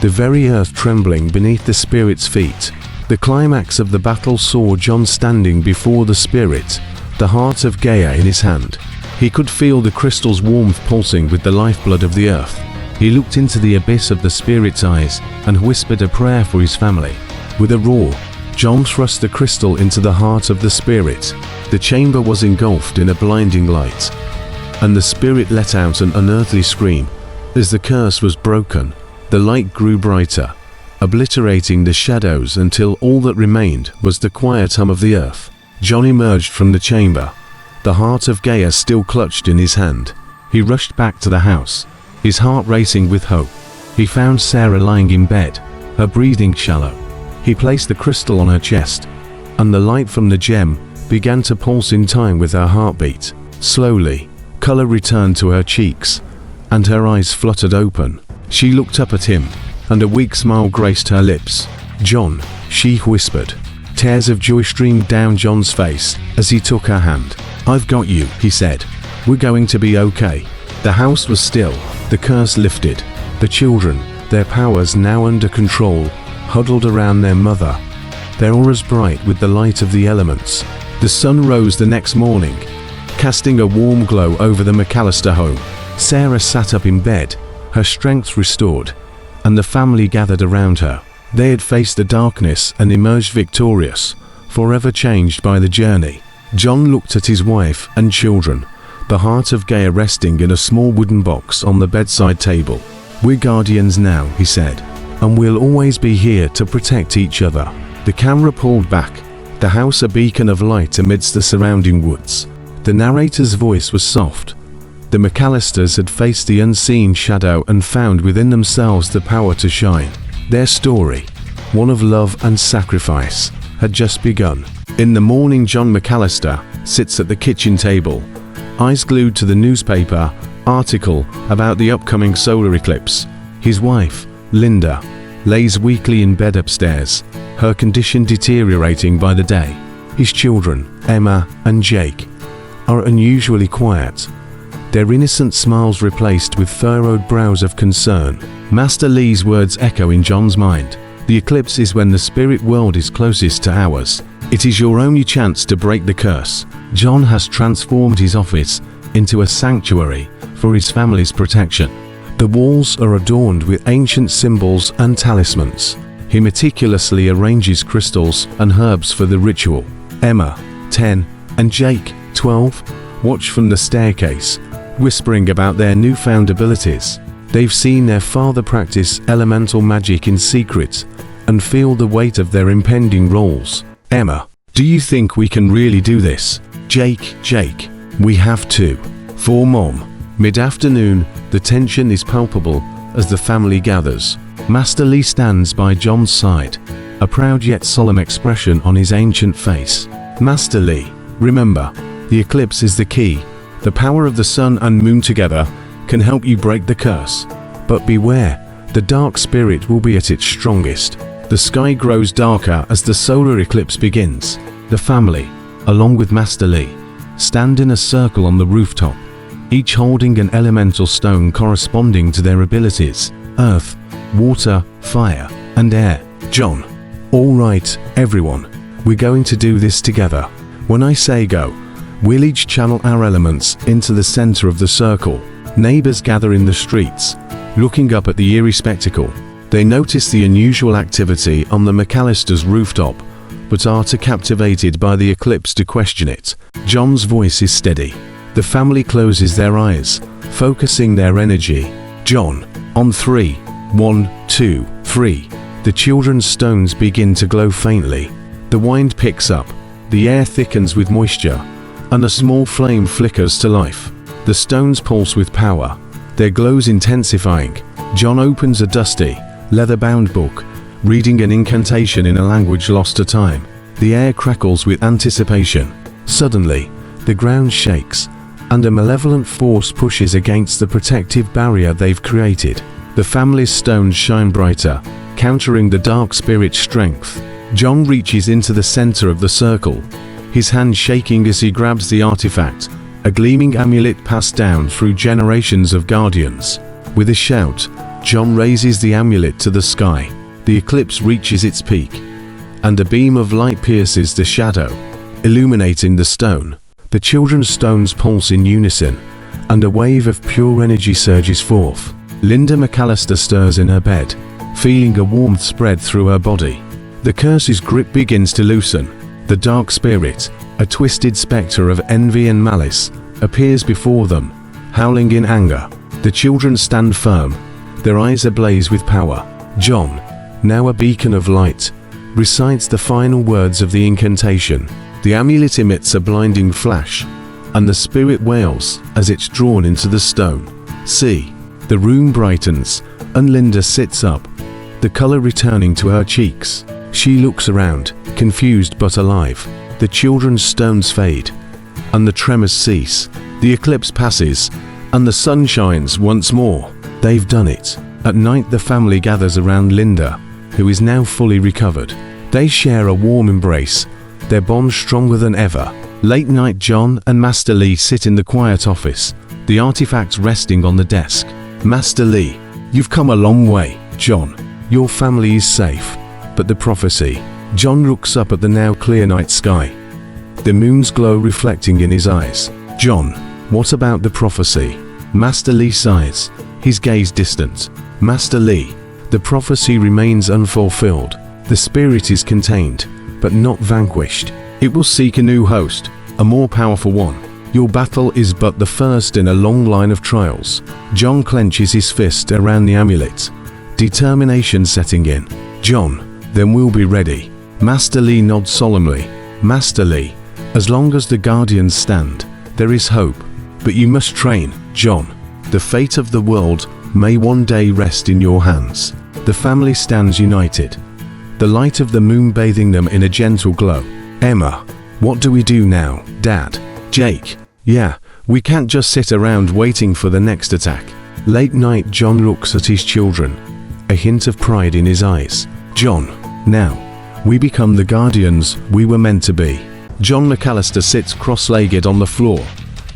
the very earth trembling beneath the spirit's feet. The climax of the battle saw John standing before the spirit, the Heart of Gaia in his hand. He could feel the crystal's warmth pulsing with the lifeblood of the earth. He looked into the abyss of the spirit's eyes and whispered a prayer for his family. With a roar, John thrust the crystal into the heart of the spirit. The chamber was engulfed in a blinding light, and the spirit let out an unearthly scream. As the curse was broken, the light grew brighter, obliterating the shadows until all that remained was the quiet hum of the earth. John emerged from the chamber, the Heart of Gaia still clutched in his hand. He rushed back to the house, his heart racing with hope. He found Sarah lying in bed, her breathing shallow. He placed the crystal on her chest, and the light from the gem began to pulse in time with her heartbeat. Slowly, color returned to her cheeks, and her eyes fluttered open. She looked up at him, and a weak smile graced her lips. "John," she whispered. Tears of joy streamed down John's face as he took her hand. "I've got you," he said. "We're going to be okay." The house was still, the curse lifted. The children, their powers now under control, huddled around their mother, their auras bright with the light of the elements. The sun rose the next morning, casting a warm glow over the McAllister home. Sarah sat up in bed, her strength restored, and the family gathered around her. They had faced the darkness and emerged victorious, forever changed by the journey. John looked at his wife and children, the heart of Gaia resting in a small wooden box on the bedside table. "We're guardians now," he said, "and we'll always be here to protect each other." The camera pulled back, the house a beacon of light amidst the surrounding woods. The narrator's voice was soft. The McAllisters had faced the unseen shadow and found within themselves the power to shine. Their story, one of love and sacrifice, had just begun. In the morning, John McAllister sits at the kitchen table, eyes glued to the newspaper article about the upcoming solar eclipse. His wife, Linda, lays weakly in bed upstairs, her condition deteriorating by the day. His children, Emma and Jake, are unusually quiet, their innocent smiles replaced with furrowed brows of concern. Master Lee's words echo in John's mind. "The eclipse is when the spirit world is closest to ours. It is your only chance to break the curse." John has transformed his office into a sanctuary for his family's protection. The walls are adorned with ancient symbols and talismans. He meticulously arranges crystals and herbs for the ritual. Emma, 10, and Jake, 12, watch from the staircase, whispering about their newfound abilities. They've seen their father practice elemental magic in secret and feel the weight of their impending roles. "Emma, do you think we can really do this?" Jake, "We have to. For Mom." Mid-afternoon, the tension is palpable as the family gathers. Master Lee stands by John's side, a proud yet solemn expression on his ancient face. "Master Lee, remember, the eclipse is the key. The power of the sun and moon together can help you break the curse. But beware, the dark spirit will be at its strongest." The sky grows darker as the solar eclipse begins. The family, along with Master Lee, stand in a circle on the rooftop, each holding an elemental stone corresponding to their abilities: earth, water, fire, and air. "John, all right, everyone, we're going to do this together. When I say go, we'll each channel our elements into the center of the circle." Neighbors gather in the streets, looking up at the eerie spectacle. They notice the unusual activity on the McAllisters' rooftop, but are too captivated by the eclipse to question it. John's voice is steady. The family closes their eyes, focusing their energy. "John, on 3, 1, 2, 3. The children's stones begin to glow faintly. The wind picks up, the air thickens with moisture, and a small flame flickers to life. The stones pulse with power, their glows intensifying. John opens a dusty, leather-bound book, reading an incantation in a language lost to time. The air crackles with anticipation. Suddenly, the ground shakes, and a malevolent force pushes against the protective barrier they've created. The family's stones shine brighter, countering the dark spirit's strength. John reaches into the center of the circle, his hand shaking as he grabs the artifact, a gleaming amulet passed down through generations of guardians. With a shout, John raises the amulet to the sky. The eclipse reaches its peak, and a beam of light pierces the shadow, illuminating the stone. The children's stones pulse in unison, and a wave of pure energy surges forth. Linda McAllister stirs in her bed, feeling a warmth spread through her body. The curse's grip begins to loosen. The dark spirit, a twisted specter of envy and malice, appears before them, howling in anger. The children stand firm, their eyes ablaze with power. John, now a beacon of light, recites the final words of the incantation. The amulet emits a blinding flash, and the spirit wails as it's drawn into the stone. See, the room brightens, and Linda sits up, the color returning to her cheeks. She looks around, confused but alive. The children's stones fade, and the tremors cease. The eclipse passes, and the sun shines once more. They've done it. At night, the family gathers around Linda, who is now fully recovered. They share a warm embrace, their bond stronger than ever. Late night, John and Master Lee sit in the quiet office, the artifacts resting on the desk. Master Lee, you've come a long way. John, your family is safe. But the prophecy. John looks up at the now clear night sky, the moon's glow reflecting in his eyes. John, what about the prophecy? Master Lee sighs, his gaze distant. Master Lee, the prophecy remains unfulfilled. The spirit is contained, but not vanquished. It will seek a new host, a more powerful one. Your battle is but the first in a long line of trials. John clenches his fist around the amulet, determination setting in. John, then we'll be ready. Master Lee nods solemnly. Master Lee, as long as the Guardians stand, there is hope. But you must train, John. The fate of the world may one day rest in your hands. The family stands united, the light of the moon bathing them in a gentle glow. Emma, what do we do now? Dad, Jake, yeah, we can't just sit around waiting for the next attack. Late night, John looks at his children, a hint of pride in his eyes. John, now, we become the Guardians we were meant to be. John McAllister sits cross-legged on the floor,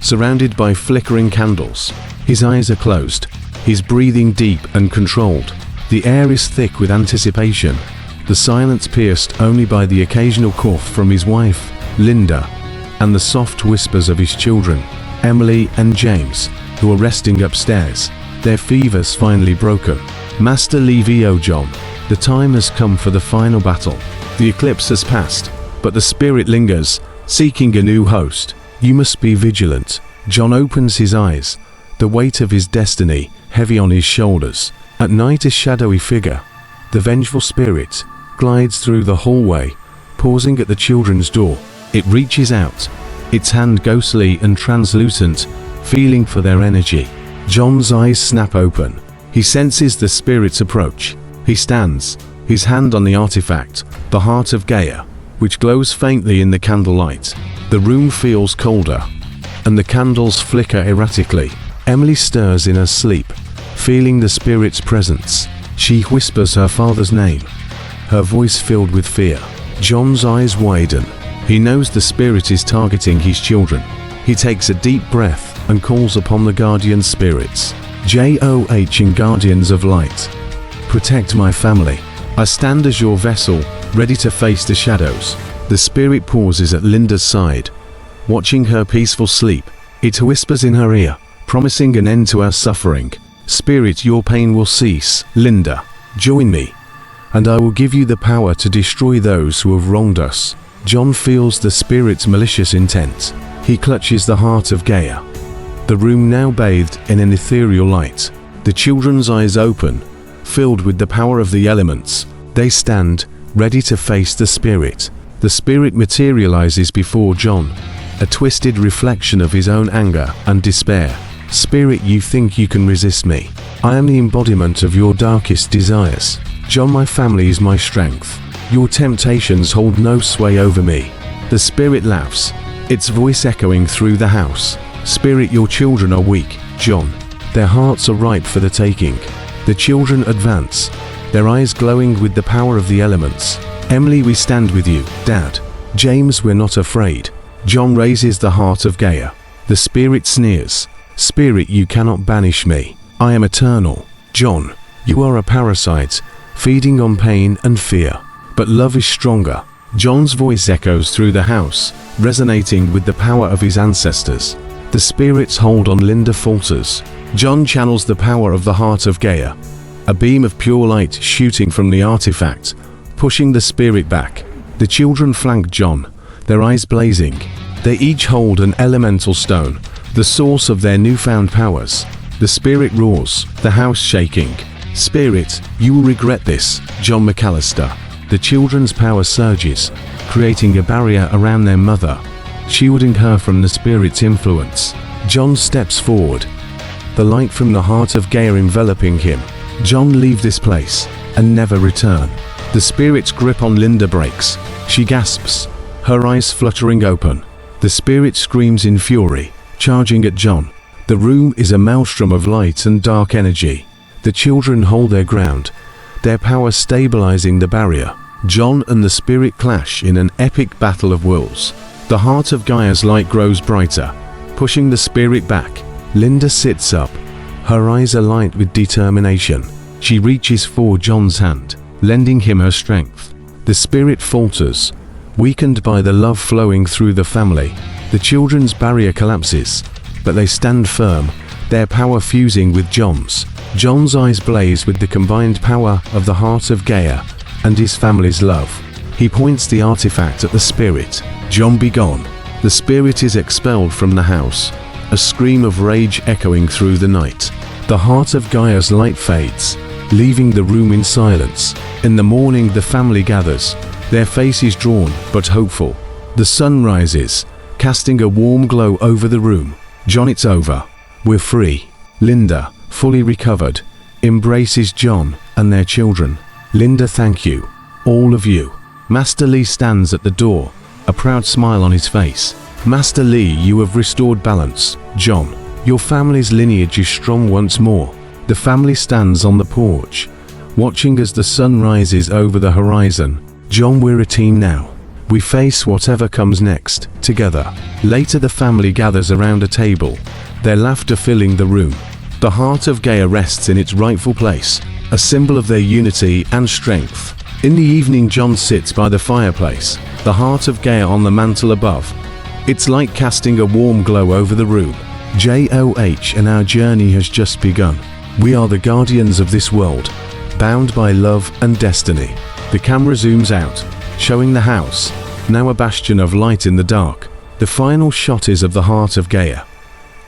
surrounded by flickering candles. His eyes are closed, his breathing deep and controlled. The air is thick with anticipation, the silence pierced only by the occasional cough from his wife, Linda, and the soft whispers of his children, Emily and James, who are resting upstairs, their fevers finally broken. Master Lee VO John, the time has come for the final battle. The eclipse has passed, but the spirit lingers, seeking a new host. You must be vigilant. John opens his eyes, the weight of his destiny heavy on his shoulders. At night, a shadowy figure, the vengeful spirit, glides through the hallway, pausing at the children's door. It reaches out, its hand ghostly and translucent, feeling for their energy. John's eyes snap open. He senses the spirit's approach. He stands, his hand on the artifact, the heart of Gaia, which glows faintly in the candlelight. The room feels colder, and the candles flicker erratically. Emily stirs in her sleep, feeling the spirit's presence. She whispers her father's name, her voice filled with fear. John's eyes widen. He knows the spirit is targeting his children. He takes a deep breath and calls upon the guardian spirits. JOH and Guardians of Light, protect my family. I stand as your vessel, ready to face the shadows. The spirit pauses at Linda's side, watching her peaceful sleep. It whispers in her ear, promising an end to our suffering. Spirit, your pain will cease. Linda, join me, and I will give you the power to destroy those who have wronged us. John feels the spirit's malicious intent. He clutches the heart of Gaia, the room now bathed in an ethereal light. The children's eyes open, filled with the power of the elements. They stand, ready to face the spirit. The spirit materializes before John, a twisted reflection of his own anger and despair. Spirit, you think you can resist me? I am the embodiment of your darkest desires. John, my family is my strength. Your temptations hold no sway over me. The spirit laughs, its voice echoing through the house. Spirit, your children are weak, John. Their hearts are ripe for the taking. The children advance, their eyes glowing with the power of the elements. Emily, we stand with you. Dad, James, we're not afraid. John raises the heart of Gaia. The spirit sneers. Spirit, you cannot banish me. I am eternal. John, you are a parasite, feeding on pain and fear. But love is stronger. John's voice echoes through the house, resonating with the power of his ancestors. The spirit's hold on Linda falters. John channels the power of the heart of Gaia, a beam of pure light shooting from the artifact, pushing the spirit back. The children flank John, their eyes blazing. They each hold an elemental stone, the source of their newfound powers. The spirit roars, the house shaking. Spirit, you will regret this. John McAllister. The children's power surges, creating a barrier around their mother, shielding her from the spirit's influence. John steps forward, the light from the heart of Gaia enveloping him. John, leave this place and never return. The spirit's grip on Linda breaks. She gasps, her eyes fluttering open. The spirit screams in fury, charging at John. The room is a maelstrom of light and dark energy. The children hold their ground, their power stabilizing the barrier. John and the spirit clash in an epic battle of wills. The heart of Gaia's light grows brighter, pushing the spirit back. Linda sits up. Her eyes alight with determination. She reaches for John's hand, lending him her strength. The spirit falters, weakened by the love flowing through the family. The children's barrier collapses, but they stand firm, their power fusing with John's. John's eyes blaze with the combined power of the heart of Gaia and his family's love. He points the artifact at the spirit. John, be gone. The spirit is expelled from the house, a scream of rage echoing through the night. The heart of Gaia's light fades, leaving the room in silence. In the morning the family gathers, their faces drawn but hopeful. The sun rises, casting a warm glow over the room. John, it's over. We're free. Linda, fully recovered, embraces John and their children. Linda, thank you. All of you. Master Lee stands at the door, a proud smile on his face. Master Lee, you have restored balance. John, your family's lineage is strong once more. The family stands on the porch, watching as the sun rises over the horizon. John, we're a team now. We face whatever comes next, together. Later the family gathers around a table, their laughter filling the room. The heart of Gaia rests in its rightful place, a symbol of their unity and strength. In the evening John sits by the fireplace, the heart of Gaia on the mantle above, its light casting a warm glow over the room. JOH, and our journey has just begun. We are the guardians of this world, bound by love and destiny. The camera zooms out, showing the house, now a bastion of light in the dark. The final shot is of the heart of Gaia,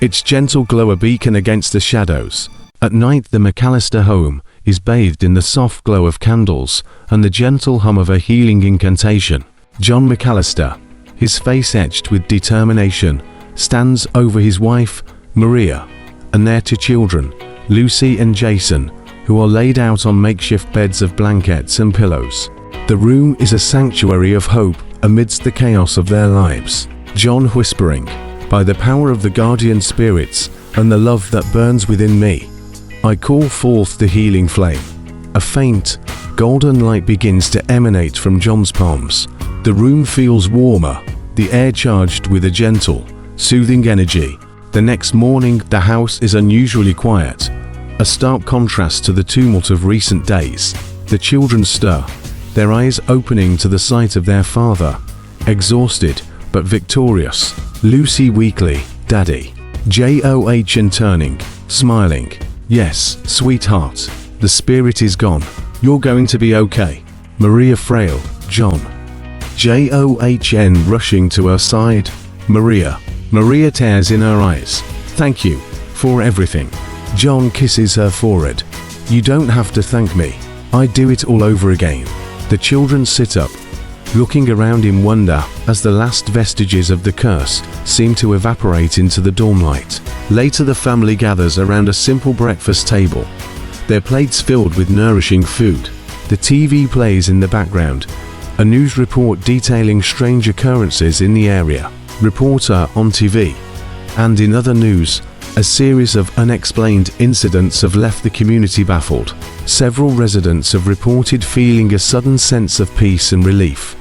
its gentle glow a beacon against the shadows. At night the McAllister home is bathed in the soft glow of candles and the gentle hum of a healing incantation. John McAllister, his face etched with determination, stands over his wife, Maria, and their two children, Lucy and Jason, who are laid out on makeshift beds of blankets and pillows. The room is a sanctuary of hope amidst the chaos of their lives. John whispering, by the power of the guardian spirits and the love that burns within me, I call forth the healing flame. A faint, golden light begins to emanate from John's palms. The room feels warmer, the air charged with a gentle, soothing energy. The next morning, the house is unusually quiet, a stark contrast to the tumult of recent days. The children stir, their eyes opening to the sight of their father, exhausted but victorious. Lucy weakly, Daddy. JOH, and turning, smiling. Yes, sweetheart, the spirit is gone. You're going to be okay. Maria frail, John. JOHN rushing to her side. Maria. Maria tears in her eyes. Thank you for everything. John kisses her forehead. You don't have to thank me. I'd do it all over again. The children sit up, looking around in wonder as the last vestiges of the curse seem to evaporate into the dawn light. Later the family gathers around a simple breakfast table, their plates filled with nourishing food. The TV plays in the background, a news report detailing strange occurrences in the area. Reporter on TV. And in other news, a series of unexplained incidents have left the community baffled. Several residents have reported feeling a sudden sense of peace and relief.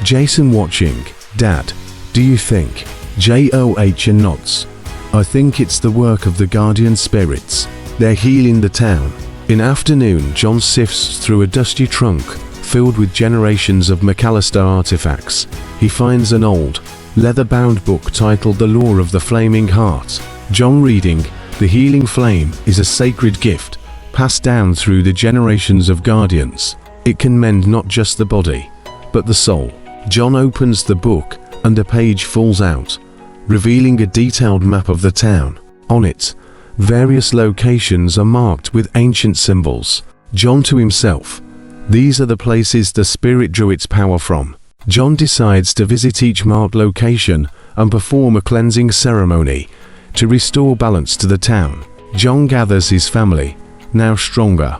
Jason watching. Dad, do you think? JOH and nods. I think it's the work of the guardian spirits. They're healing the town. In afternoon, John sifts through a dusty trunk filled with generations of McAllister artifacts. He finds an old, leather-bound book titled The Law of the Flaming Heart. John reading, the healing flame is a sacred gift, passed down through the generations of guardians. It can mend not just the body, but the soul. John opens the book, and a page falls out, revealing a detailed map of the town. On it, various locations are marked with ancient symbols. John to himself, these are the places the spirit drew its power from. John decides to visit each marked location and perform a cleansing ceremony to restore balance to the town. John gathers his family, now stronger,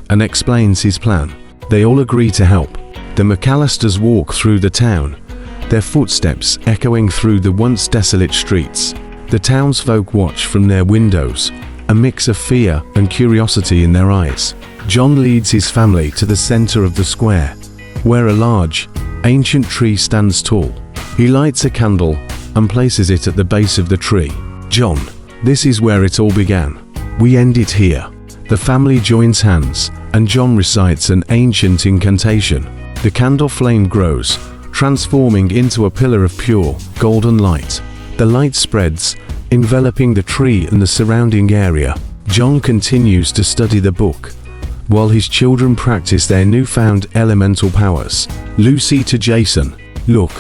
and explains his plan. They all agree to help. The McAllisters walk through the town, their footsteps echoing through the once desolate streets. The townsfolk watch from their windows, a mix of fear and curiosity in their eyes. John leads his family to the center of the square, where a large, ancient tree stands tall. He lights a candle and places it at the base of the tree. John, This is where it all began. We end it here. The family joins hands, and John recites an ancient incantation. The candle flame grows, transforming into a pillar of pure, golden light. The light spreads, enveloping the tree and the surrounding area. John continues to study the book, while his children practice their newfound elemental powers. Lucy to Jason, "Look,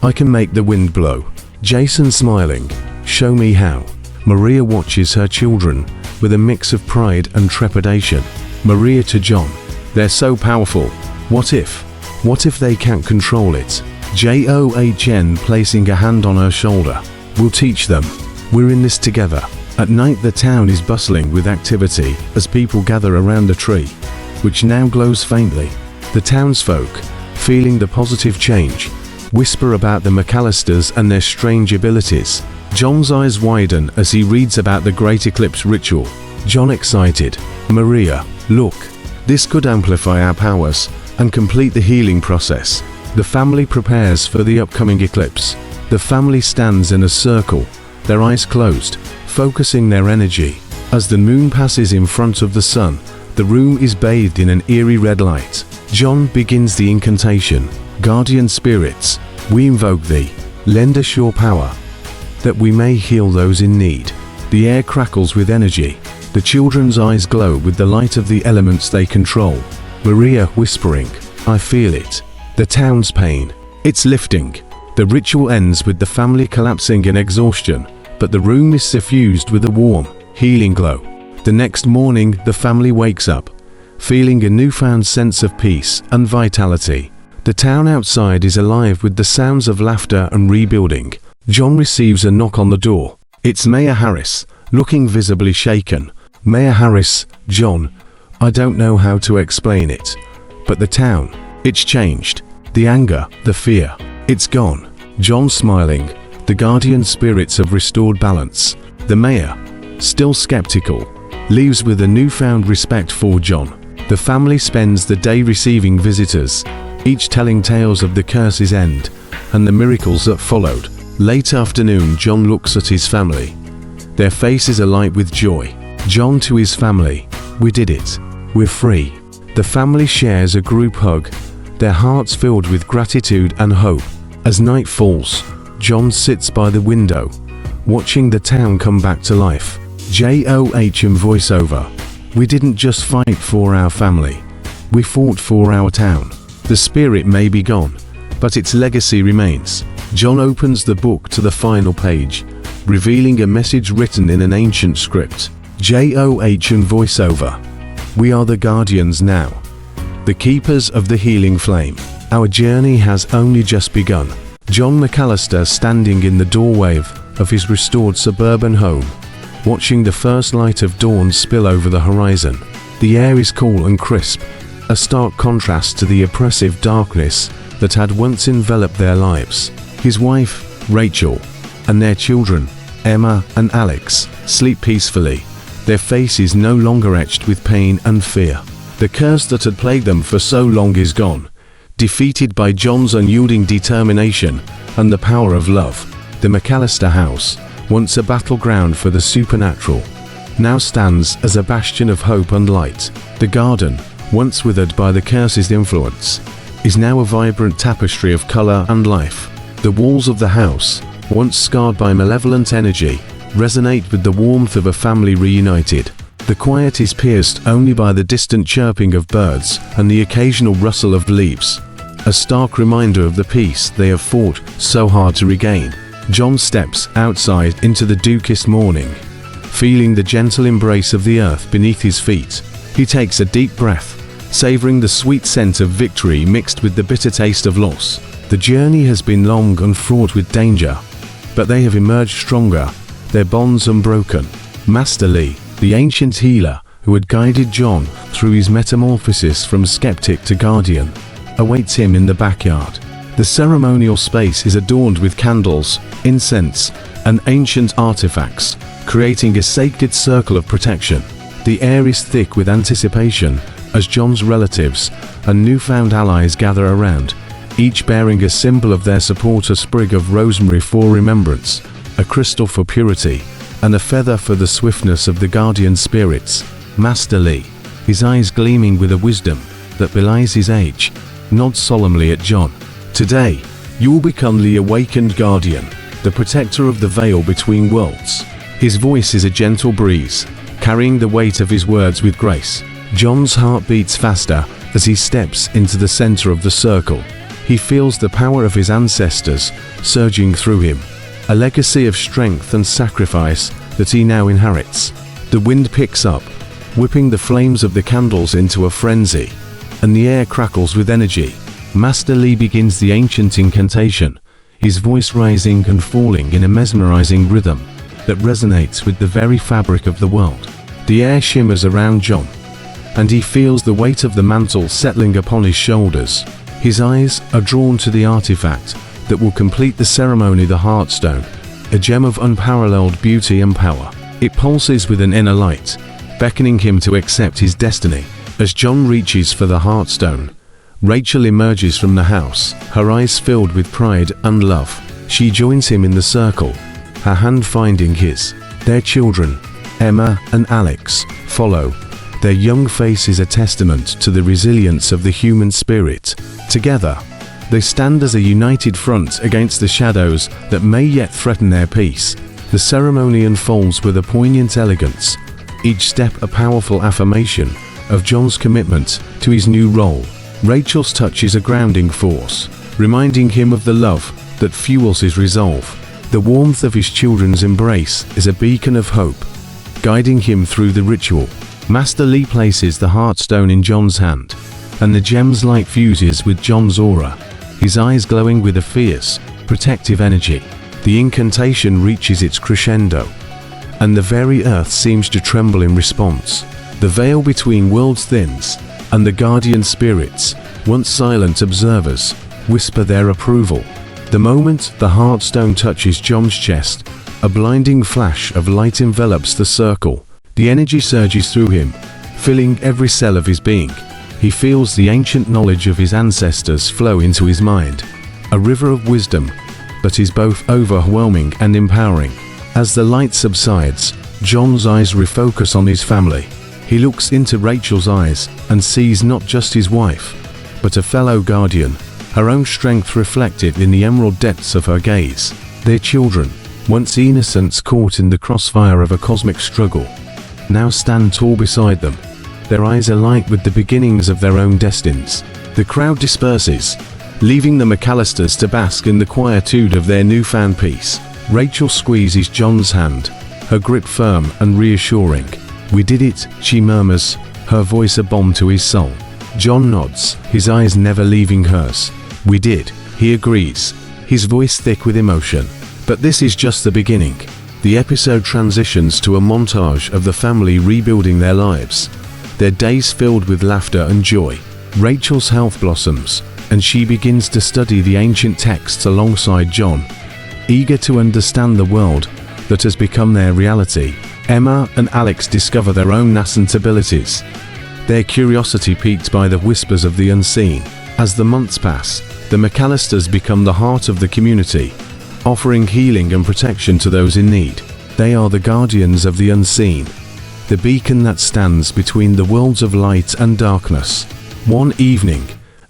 I can make the wind blow." Jason smiling, "Show me how." Maria watches her children, with a mix of pride and trepidation. Maria to John, "They're so powerful. What if? What if they can't control it?" John placing a hand on her shoulder, "We'll teach them. We're in this together." At night the town is bustling with activity as people gather around the tree, which now glows faintly. The townsfolk, feeling the positive change, whisper about the McAllisters and their strange abilities. John's eyes widen as he reads about the Great Eclipse ritual. John excited, "Maria, look, this could amplify our powers and complete the healing process." The family prepares for the upcoming eclipse. The family stands in a circle, their eyes closed, focusing their energy. As the moon passes in front of the sun, the room is bathed in an eerie red light. John begins the incantation. "Guardian spirits, we invoke thee. Lend us your power, that we may heal those in need." The air crackles with energy. The children's eyes glow with the light of the elements they control. Maria whispering, "I feel it. The town's pain. It's lifting." The ritual ends with the family collapsing in exhaustion, but the room is suffused with a warm, healing glow. The next morning, the family wakes up, feeling a newfound sense of peace and vitality. The town outside is alive with the sounds of laughter and rebuilding. John receives a knock on the door. It's Mayor Harris, looking visibly shaken. "Mayor Harris, John, I don't know how to explain it, but the town, it's changed. The anger, the fear, it's gone." John smiling, the guardian spirits have restored balance. The mayor, still skeptical, leaves with a newfound respect for John. The family spends the day receiving visitors, each telling tales of the curse's end and the miracles that followed. Late afternoon, John looks at his family. Their faces alight with joy. John to his family, "We did it. We're free." The family shares a group hug, their hearts filled with gratitude and hope. As night falls, John sits by the window, watching the town come back to life. John voiceover, "We didn't just fight for our family. We fought for our town. The spirit may be gone, but its legacy remains." John opens the book to the final page, revealing a message written in an ancient script. John voiceover, "We are the guardians now, the keepers of the healing flame. Our journey has only just begun." John McAllister standing in the doorway of his restored suburban home, watching the first light of dawn spill over the horizon. The air is cool and crisp, a stark contrast to the oppressive darkness that had once enveloped their lives. His wife, Rachel, and their children, Emma and Alex, sleep peacefully, their faces no longer etched with pain and fear. The curse that had plagued them for so long is gone, defeated by John's unyielding determination and the power of love. The McAllister house, once a battleground for the supernatural, now stands as a bastion of hope and light. The garden, once withered by the curse's influence, is now a vibrant tapestry of color and life. The walls of the house, once scarred by malevolent energy, resonate with the warmth of a family reunited. The quiet is pierced only by the distant chirping of birds and the occasional rustle of leaves, a stark reminder of the peace they have fought so hard to regain. John steps outside into the dew-kissed morning, feeling the gentle embrace of the earth beneath his feet. He takes a deep breath, savoring the sweet scent of victory mixed with the bitter taste of loss. The journey has been long and fraught with danger, but they have emerged stronger, their bonds unbroken. Master Lee, the ancient healer who had guided John through his metamorphosis from skeptic to guardian, awaits him in the backyard. The ceremonial space is adorned with candles, incense, and ancient artifacts, creating a sacred circle of protection. The air is thick with anticipation as John's relatives and newfound allies gather around, each bearing a symbol of their support: a sprig of rosemary for remembrance, a crystal for purity, and a feather for the swiftness of the guardian spirits. Master Lee, his eyes gleaming with a wisdom that belies his age, nods solemnly at John. Today, you will become the awakened guardian, the protector of the veil between worlds. His voice is a gentle breeze, carrying the weight of his words with grace. John's heart beats faster as he steps into the center of the circle. He feels the power of his ancestors surging through him, a legacy of strength and sacrifice that he now inherits. The wind picks up, whipping the flames of the candles into a frenzy, and the air crackles with energy. Master Lee begins the ancient incantation, his voice rising and falling in a mesmerizing rhythm that resonates with the very fabric of the world. The air shimmers around John, and he feels the weight of the mantle settling upon his shoulders. His eyes are drawn to the artifact that will complete the ceremony, the Heartstone, a gem of unparalleled beauty and power. It pulses with an inner light, beckoning him to accept his destiny. As John reaches for the Heartstone, Rachel emerges from the house, her eyes filled with pride and love. She joins him in the circle, her hand finding his. Their children, Emma and Alex, follow, their young faces a testament to the resilience of the human spirit. Together, they stand as a united front against the shadows that may yet threaten their peace. The ceremony unfolds with a poignant elegance, each step a powerful affirmation of John's commitment to his new role. Rachel's touch is a grounding force, reminding him of the love that fuels his resolve. The warmth of his children's embrace is a beacon of hope, guiding him through the ritual. Master Lee places the Heartstone in John's hand, and the gem's light fuses with John's aura, his eyes glowing with a fierce, protective energy. The incantation reaches its crescendo, and the very earth seems to tremble in response. The veil between worlds thins, and the guardian spirits, once silent observers, whisper their approval. The moment the Heartstone touches John's chest, a blinding flash of light envelops the circle. The energy surges through him, filling every cell of his being. He feels the ancient knowledge of his ancestors flow into his mind, a river of wisdom that is both overwhelming and empowering. As the light subsides, John's eyes refocus on his family. He looks into Rachel's eyes and sees not just his wife, but a fellow guardian, her own strength reflected in the emerald depths of her gaze. Their children, once innocents caught in the crossfire of a cosmic struggle, now stand tall beside them, their eyes alight with the beginnings of their own destinies. The crowd disperses, leaving the McAllisters to bask in the quietude of their newfound peace. Rachel squeezes John's hand, her grip firm and reassuring. "We did it," she murmurs, her voice a balm to his soul. John nods, his eyes never leaving hers. "We did," he agrees, his voice thick with emotion. But this is just the beginning. The episode transitions to a montage of the family rebuilding their lives, their days filled with laughter and joy. Rachel's health blossoms, and she begins to study the ancient texts alongside John, eager to understand the world that has become their reality. Emma and Alex discover their own nascent abilities, their curiosity piqued by the whispers of the unseen. As the months pass, the McAllisters become the heart of the community, offering healing and protection to those in need. They are the guardians of the unseen, the beacon that stands between the worlds of light and darkness. One evening,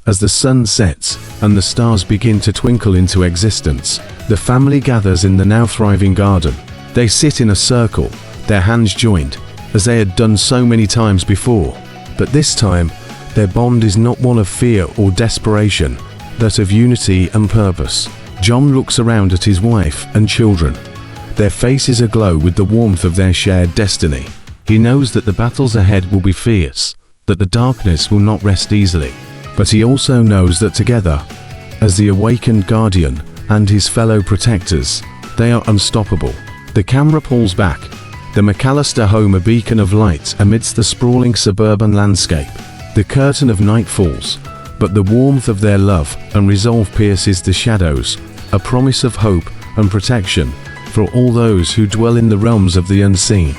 as the sun sets and the stars begin to twinkle into existence, the family gathers in the now thriving garden. They sit in a circle, their hands joined, as they had done so many times before. But this time, their bond is not one of fear or desperation, but of unity and purpose. John looks around at his wife and children, their faces aglow with the warmth of their shared destiny. He knows that the battles ahead will be fierce, that the darkness will not rest easily. But he also knows that together, as the awakened guardian and his fellow protectors, they are unstoppable. The camera pulls back, the McAllister home a beacon of light amidst the sprawling suburban landscape. The curtain of night falls, but the warmth of their love and resolve pierces the shadows, a promise of hope and protection for all those who dwell in the realms of the unseen.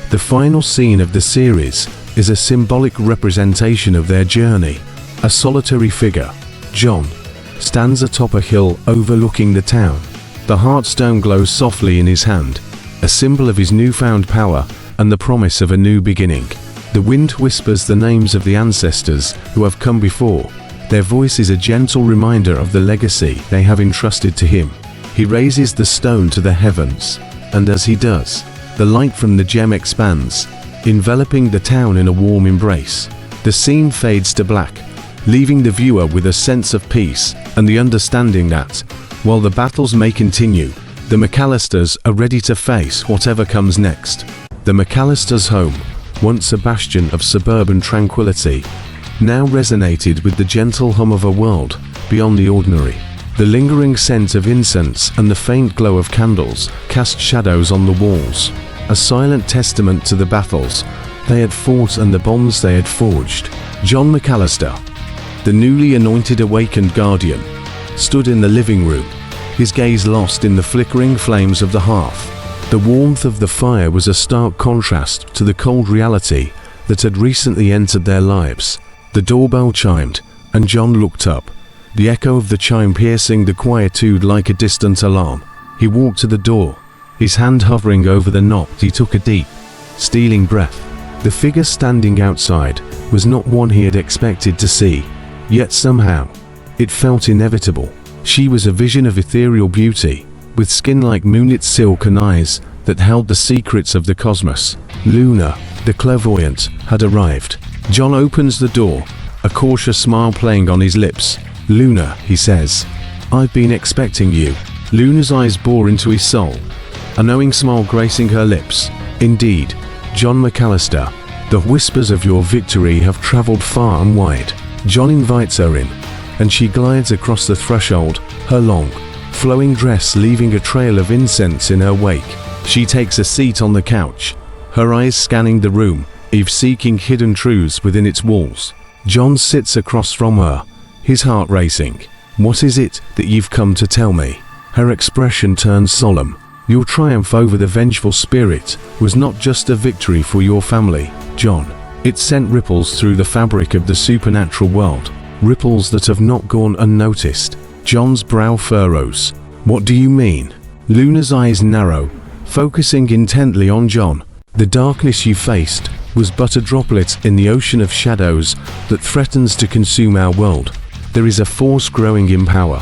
The final scene of the series is a symbolic representation of their journey. A solitary figure, John, stands atop a hill overlooking the town. The Heartstone glows softly in his hand, a a symbol of his newfound power and the promise of a new beginning. The wind whispers the names of the ancestors who have come before. Their voice is a gentle reminder of the legacy they have entrusted to him. He raises the stone to the heavens, and as he does, the light from the gem expands, enveloping the town in a warm embrace. The scene fades to black, leaving the viewer with a sense of peace and the understanding that, while the battles may continue, the McAllisters are ready to face whatever comes next. The McAllisters' home, once a bastion of suburban tranquility, now resonated with the gentle hum of a world beyond the ordinary. The lingering scent of incense and the faint glow of candles cast shadows on the walls, a silent testament to the battles they had fought and the bonds they had forged. John McAllister, the newly anointed awakened guardian, stood in the living room, his gaze lost in the flickering flames of the hearth. The warmth of the fire was a stark contrast to the cold reality that had recently entered their lives. The doorbell chimed, and John looked up, the echo of the chime piercing the quietude like a distant alarm. He walked to the door, his hand hovering over the knob. He took a deep, stealing breath. The figure standing outside was not one he had expected to see, yet somehow, it felt inevitable. She was a vision of ethereal beauty, with skin like moonlit silk and eyes that held the secrets of the cosmos. Luna, the clairvoyant, had arrived. John opens the door, a cautious smile playing on his lips. "Luna," he says, "I've been expecting you." Luna's eyes bore into his soul, a knowing smile gracing her lips. "Indeed, John McAllister, the whispers of your victory have traveled far and wide." John invites her in, and she glides across the threshold, her long, flowing dress leaving a trail of incense in her wake. She takes a seat on the couch, her eyes scanning the room, seeking hidden truths within its walls. John sits across from her, his heart racing. "What is it that you've come to tell me?" Her expression turns solemn. "Your triumph over the vengeful spirit was not just a victory for your family, John. It sent ripples through the fabric of the supernatural world, ripples that have not gone unnoticed." John's brow furrows. "What do you mean?" Luna's eyes narrow, focusing intently on John. "The darkness you faced was but a droplet in the ocean of shadows that threatens to consume our world. There is a force growing in power,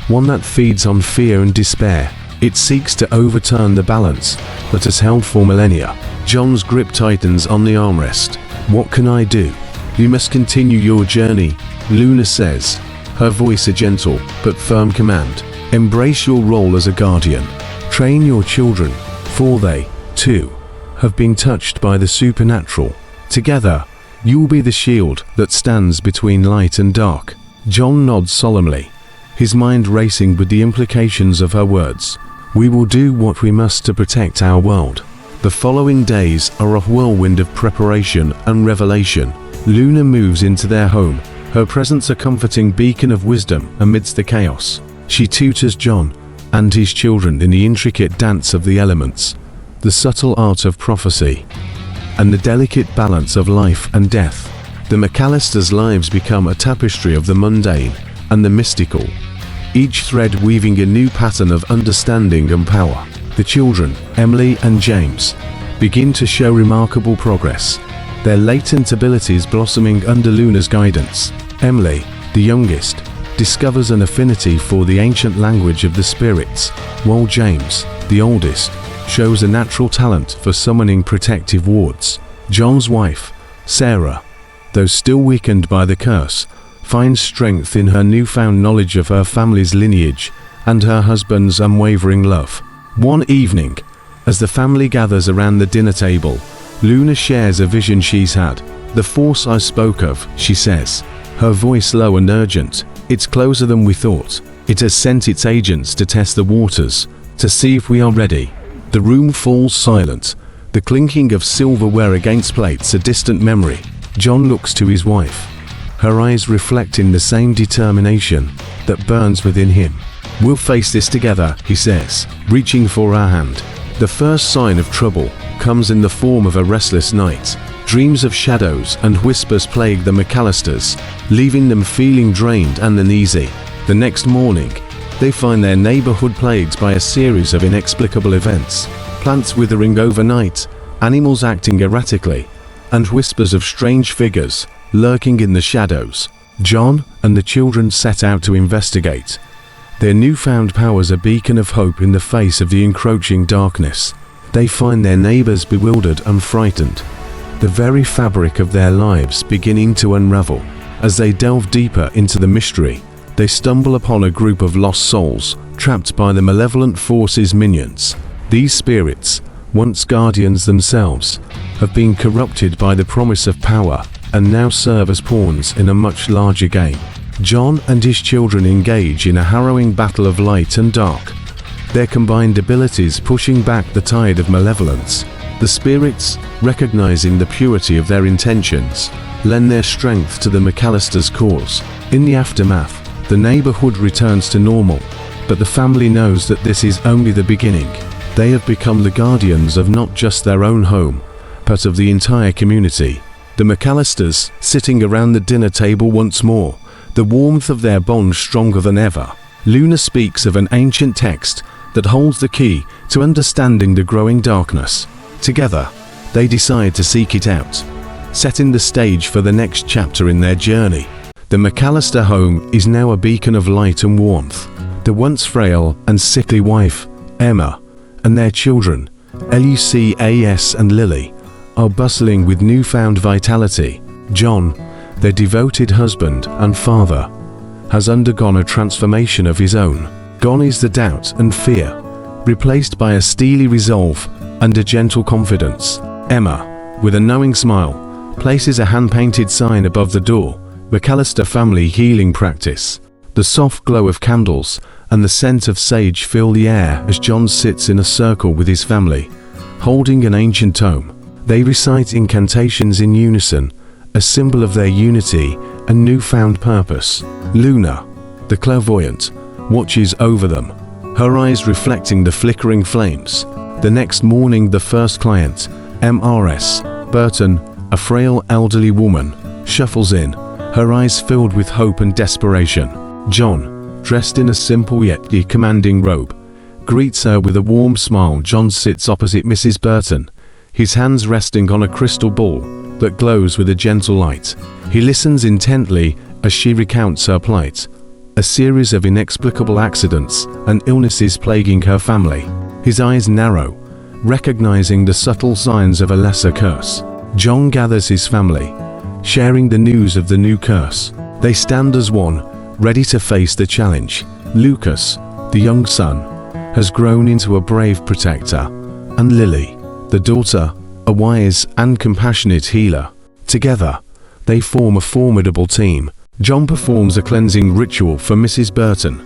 one that feeds on fear and despair. It seeks to overturn the balance that has held for millennia." John's grip tightens on the armrest. "What can I do?" "You must continue your journey," Luna says, her voice a gentle but firm command. "Embrace your role as a guardian. Train your children, for they, too, have been touched by the supernatural. Together, you will be the shield that stands between light and dark." John nods solemnly, his mind racing with the implications of her words. "We will do what we must to protect our world." The following days are a whirlwind of preparation and revelation. Luna moves into their home, her presence a comforting beacon of wisdom amidst the chaos. She tutors John and his children in the intricate dance of the elements, the subtle art of prophecy, and the delicate balance of life and death. The McAllisters' lives become a tapestry of the mundane and the mystical, each thread weaving a new pattern of understanding and power. The children, Emily and James, begin to show remarkable progress, their latent abilities blossoming under Luna's guidance. Emily, the youngest, discovers an affinity for the ancient language of the spirits, while James, the oldest, shows a natural talent for summoning protective wards. John's wife, Sarah, though still weakened by the curse, finds strength in her newfound knowledge of her family's lineage and her husband's unwavering love. One evening, as the family gathers around the dinner table, Luna shares a vision she's had. "The force I spoke of," she says, her voice low and urgent, "it's closer than we thought. It has sent its agents to test the waters, to see if we are ready." The room falls silent, the clinking of silverware against plates a distant memory. John looks to his wife, her eyes reflecting the same determination that burns within him. "We'll face this together," he says, reaching for her hand. The first sign of trouble comes in the form of a restless night. Dreams of shadows and whispers plague the McAllisters, leaving them feeling drained and uneasy. The next morning, they find their neighborhood plagued by a series of inexplicable events. plants withering overnight, animals acting erratically, and whispers of strange figures lurking in the shadows. John and the children set out to investigate. Their newfound powers a beacon of hope in the face of the encroaching darkness. They find their neighbors bewildered and frightened, the very fabric of their lives beginning to unravel. As they delve deeper into the mystery, they stumble upon a group of lost souls trapped by the malevolent force's minions. These spirits, once guardians themselves, have been corrupted by the promise of power and now serve as pawns in a much larger game. John and his children engage in a harrowing battle of light and dark, their combined abilities pushing back the tide of malevolence. The spirits, recognizing the purity of their intentions, lend their strength to the McAllisters' cause. In the aftermath, the neighborhood returns to normal, but the family knows that this is only the beginning. They have become the guardians of not just their own home, but of the entire community. The McAllisters, sitting around the dinner table once more, the warmth of their bond stronger than ever. Luna speaks of an ancient text that holds the key to understanding the growing darkness. Together, they decide to seek it out, setting the stage for the next chapter in their journey. The McAllister home is now a beacon of light and warmth. The once frail and sickly wife, Emma, and their children, Lucas and Lily, are bustling with newfound vitality. John, their devoted husband and father, has undergone a transformation of his own. Gone is the doubt and fear, replaced by a steely resolve and a gentle confidence. Emma, with a knowing smile, places a hand-painted sign above the door, McAllister Family Healing Practice. The soft glow of candles and the scent of sage fill the air as John sits in a circle with his family, holding an ancient tome. They recite incantations in unison, a symbol of their unity and newfound purpose. Luna, the clairvoyant, watches over them, her eyes reflecting the flickering flames. The next morning, the first client, Ms. Burton, a frail elderly woman, shuffles in, her eyes filled with hope and desperation. John, dressed in a simple yet commanding robe, greets her with a warm smile. John sits opposite Mrs. Burton, his hands resting on a crystal ball that glows with a gentle light. He listens intently as she recounts her plight, a series of inexplicable accidents and illnesses plaguing her family. His eyes narrow, recognizing the subtle signs of a lesser curse. John gathers his family, sharing the news of the new curse. They stand as one, ready to face the challenge. Lucas, the young son, has grown into a brave protector, and Lily, the daughter, a wise and compassionate healer. Together, they form a formidable team. John performs a cleansing ritual for Mrs. Burton,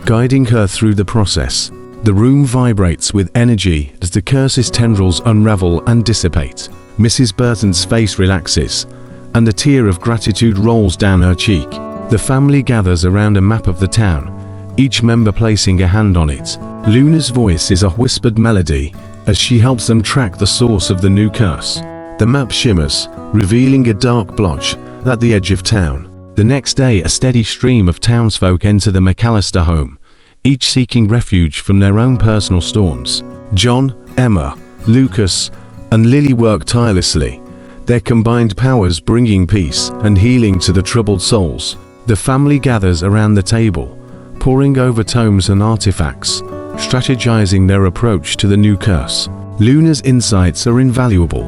guiding her through the process. The room vibrates with energy as the curse's tendrils unravel and dissipate. Mrs. Burton's face relaxes, and a tear of gratitude rolls down her cheek. The family gathers around a map of the town, each member placing a hand on it. Luna's voice is a whispered melody as she helps them track the source of the new curse. The map shimmers, revealing a dark blotch at the edge of town. The next day, a steady stream of townsfolk enter the McAllister home, each seeking refuge from their own personal storms. John, Emma, Lucas, and Lily work tirelessly, their combined powers bringing peace and healing to the troubled souls. The family gathers around the table, poring over tomes and artifacts, strategizing their approach to the new curse. Luna's insights are invaluable,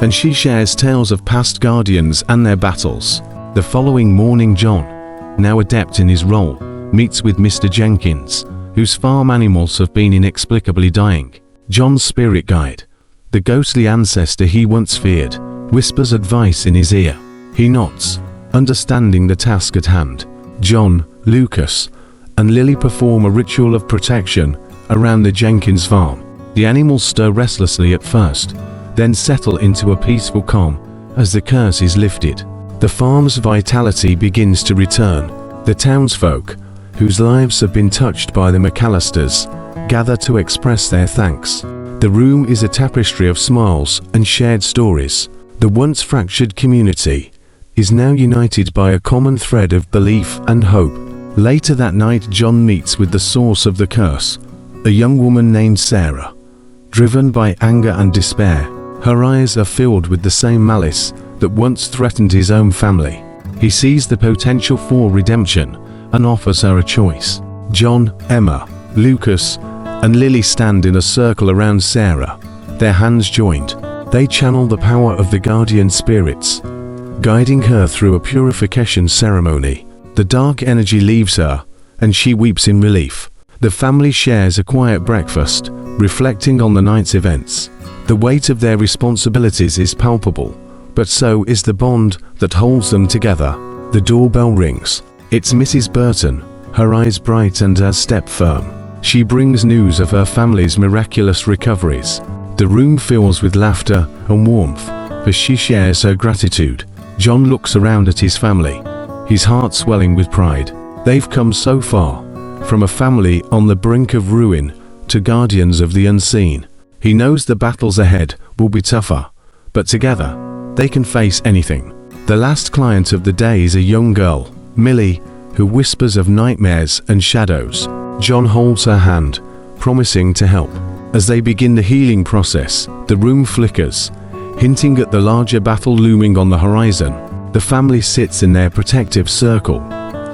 and she shares tales of past guardians and their battles. The following morning, John, now adept in his role, meets with Mr. Jenkins, whose farm animals have been inexplicably dying. John's spirit guide, the ghostly ancestor he once feared, whispers advice in his ear. He nods, understanding the task at hand. John, Lucas, and Lily perform a ritual of protection around the Jenkins farm. The animals stir restlessly at first, then settle into a peaceful calm as the curse is lifted. The farm's vitality begins to return. The townsfolk, whose lives have been touched by the McAllisters, gather to express their thanks. The room is a tapestry of smiles and shared stories. The once fractured community is now united by a common thread of belief and hope. Later that night, John meets with the source of the curse, a young woman named Sarah, driven by anger and despair. Her eyes are filled with the same malice that once threatened his own family. He sees the potential for redemption and offers her a choice. John, Emma, Lucas, and Lily stand in a circle around Sarah, their hands joined. They channel the power of the guardian spirits, guiding her through a purification ceremony. The dark energy leaves her, and she weeps in relief. The family shares a quiet breakfast, reflecting on the night's events. The weight of their responsibilities is palpable, but so is the bond that holds them together. The doorbell rings. It's Mrs. Burton, her eyes bright and her step firm. She brings news of her family's miraculous recoveries. The room fills with laughter and warmth as she shares her gratitude. John looks around at his family, his heart swelling with pride. They've come so far, from a family on the brink of ruin to guardians of the unseen. He knows the battles ahead will be tougher, but together, they can face anything. The last client of the day is a young girl, Millie, who whispers of nightmares and shadows. John holds her hand, promising to help. As they begin the healing process, the room flickers, hinting at the larger battle looming on the horizon. The family sits in their protective circle,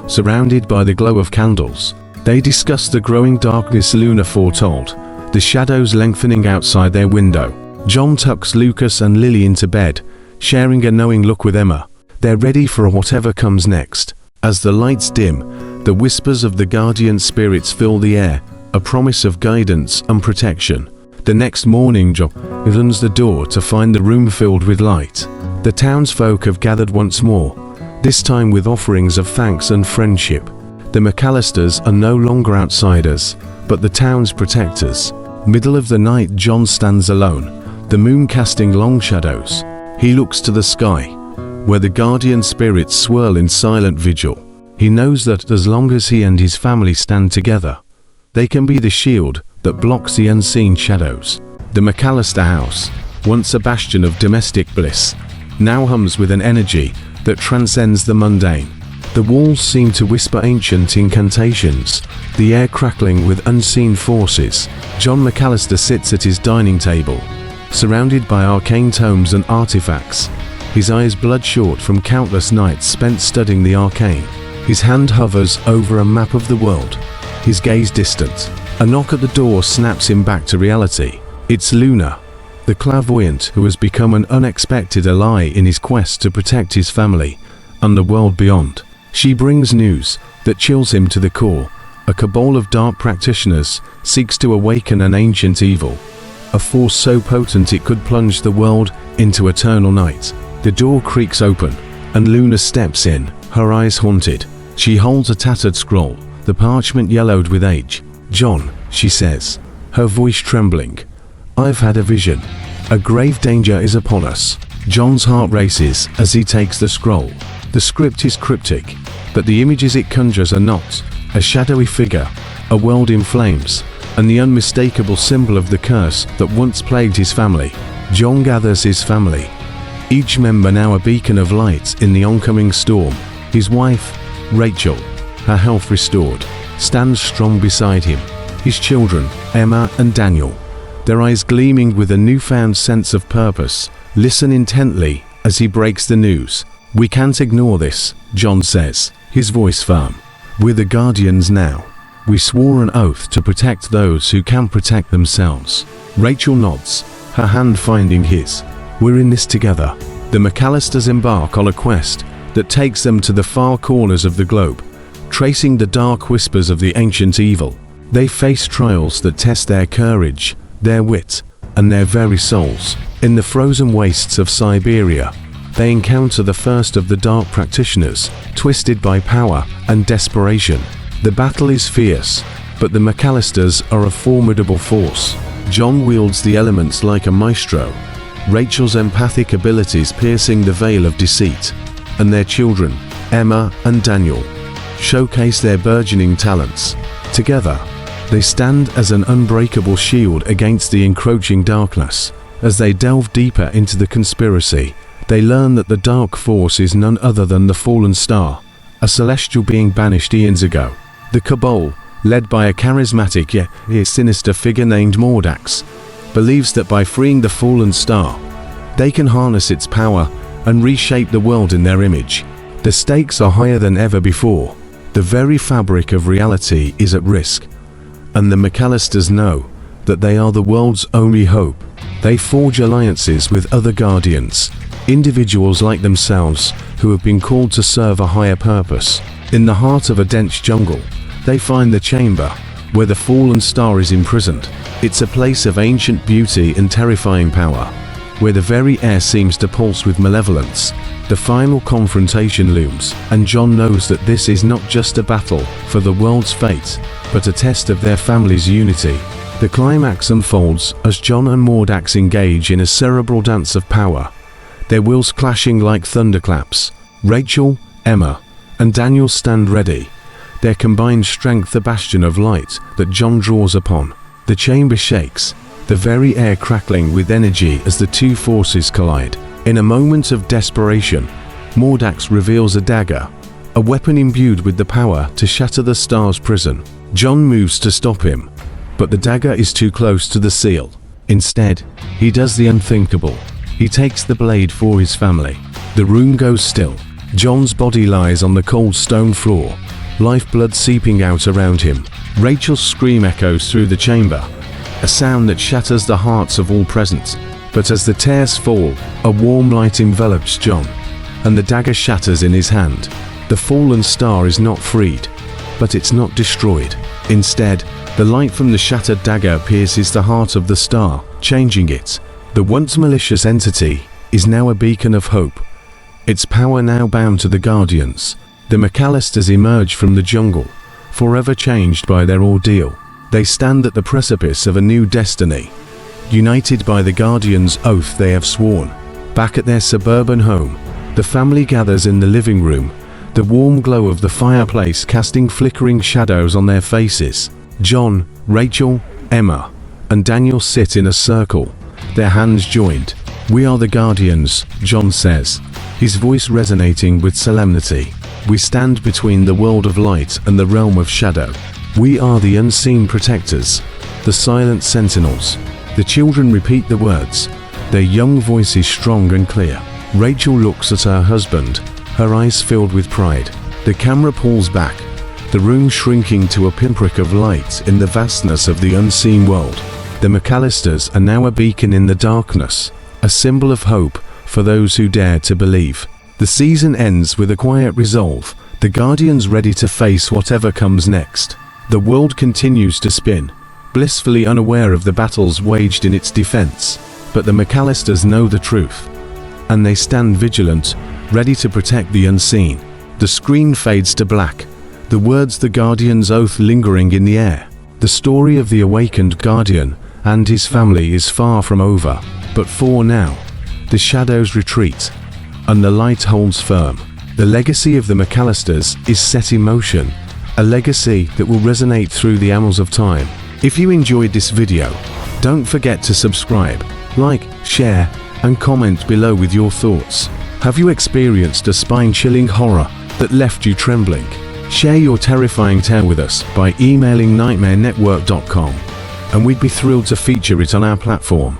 surrounded by the glow of candles. They discuss the growing darkness Luna foretold, the shadows lengthening outside their window. John tucks Lucas and Lily into bed, sharing a knowing look with Emma. They're ready for whatever comes next. As the lights dim, the whispers of the guardian spirits fill the air, a promise of guidance and protection. The next morning, John opens the door to find the room filled with light. The townsfolk have gathered once more, this time with offerings of thanks and friendship. The McAllisters are no longer outsiders, but the town's protectors. Middle of the night, John stands alone, the moon casting long shadows. He looks to the sky, where the guardian spirits swirl in silent vigil. He knows that as long as he and his family stand together, they can be the shield that blocks the unseen shadows. The McAllister house, once a bastion of domestic bliss, now hums with an energy that transcends the mundane. The walls seem to whisper ancient incantations, the air crackling with unseen forces. John McAllister sits at his dining table, surrounded by arcane tomes and artifacts, his eyes bloodshot from countless nights spent studying the arcane. His hand hovers over a map of the world, his gaze distant. A knock at the door snaps him back to reality. It's Luna, the clairvoyant who has become an unexpected ally in his quest to protect his family and the world beyond. She brings news that chills him to the core. A cabal of dark practitioners seeks to awaken an ancient evil, a force so potent it could plunge the world into eternal night. The door creaks open, and Luna steps in, her eyes haunted. She holds a tattered scroll, the parchment yellowed with age. "John," she says, her voice trembling, "I've had a vision. A grave danger is upon us." John's heart races as he takes the scroll. The script is cryptic, but the images it conjures are not. A shadowy figure, a world in flames, and the unmistakable symbol of the curse that once plagued his family. John gathers his family, each member now a beacon of light in the oncoming storm. His wife, Rachel, her health restored, stands strong beside him. His children, Emma and Daniel, their eyes gleaming with a newfound sense of purpose, listen intently as he breaks the news. "We can't ignore this," John says, his voice firm. "We're the guardians now. We swore an oath to protect those who can protect themselves." Rachel nods, her hand finding his. "We're in this together." The McAllisters embark on a quest that takes them to the far corners of the globe, tracing the dark whispers of the ancient evil. They face trials that test their courage, their wit, and their very souls. In the frozen wastes of Siberia, they encounter the first of the dark practitioners, twisted by power and desperation. The battle is fierce, but the McAllisters are a formidable force. John wields the elements like a maestro, Rachel's empathic abilities piercing the veil of deceit, and their children, Emma and Daniel, showcase their burgeoning talents. Together, they stand as an unbreakable shield against the encroaching darkness. As they delve deeper into the conspiracy, they learn that the dark force is none other than the fallen star, a celestial being banished eons ago. The cabal, led by a charismatic yet sinister figure named Mordax, believes that by freeing the fallen star, they can harness its power and reshape the world in their image. The stakes are higher than ever before. The very fabric of reality is at risk, and the McAllisters know that they are the world's only hope. They forge alliances with other guardians, individuals like themselves who have been called to serve a higher purpose. In the heart of a dense jungle, they find the chamber where the fallen star is imprisoned. It's a place of ancient beauty and terrifying power, where the very air seems to pulse with malevolence. The final confrontation looms, and John knows that this is not just a battle for the world's fate, but a test of their family's unity. The climax unfolds as John and Mordax engage in a cerebral dance of power, their wills clashing like thunderclaps. Rachel, Emma, and Daniel stand ready, their combined strength a bastion of light that John draws upon. The chamber shakes, the very air crackling with energy as the two forces collide. In a moment of desperation, Mordax reveals a dagger, a weapon imbued with the power to shatter the star's prison. John moves to stop him, but the dagger is too close to the seal. Instead, he does the unthinkable. He takes the blade for his family. The room goes still. John's body lies on the cold stone floor, lifeblood seeping out around him. Rachel's scream echoes through the chamber, a sound that shatters the hearts of all present. But as the tears fall, a warm light envelops John, and the dagger shatters in his hand. The fallen star is not freed, but it's not destroyed. Instead, the light from the shattered dagger pierces the heart of the star, changing it. The once malicious entity is now a beacon of hope, its power now bound to the Guardians. The McAllisters emerge from the jungle, forever changed by their ordeal. They stand at the precipice of a new destiny, united by the Guardians' oath they have sworn. Back at their suburban home, the family gathers in the living room, the warm glow of the fireplace casting flickering shadows on their faces. John, Rachel, Emma, and Daniel sit in a circle, their hands joined. "We are the Guardians," John says, his voice resonating with solemnity. "We stand between the world of light and the realm of shadow. We are the unseen protectors, the silent sentinels." The children repeat the words, their young voices strong and clear. Rachel looks at her husband, her eyes filled with pride. The camera pulls back, the room shrinking to a pinprick of light in the vastness of the unseen world. The McAllisters are now a beacon in the darkness, a symbol of hope for those who dare to believe. The season ends with a quiet resolve, the Guardians ready to face whatever comes next. The world continues to spin, blissfully unaware of the battles waged in its defense. But the McAllisters know the truth, and they stand vigilant, ready to protect the unseen. The screen fades to black, the words "the Guardian's oath" lingering in the air. The story of the awakened Guardian and his family is far from over, but for now, the shadows retreat, and the light holds firm. The legacy of the McAllisters is set in motion, a legacy that will resonate through the annals of time. If you enjoyed this video, don't forget to subscribe, like, share, and comment below with your thoughts. Have you experienced a spine-chilling horror that left you trembling? Share your terrifying tale with us by emailing nightmarenetwork.com, and we'd be thrilled to feature it on our platform.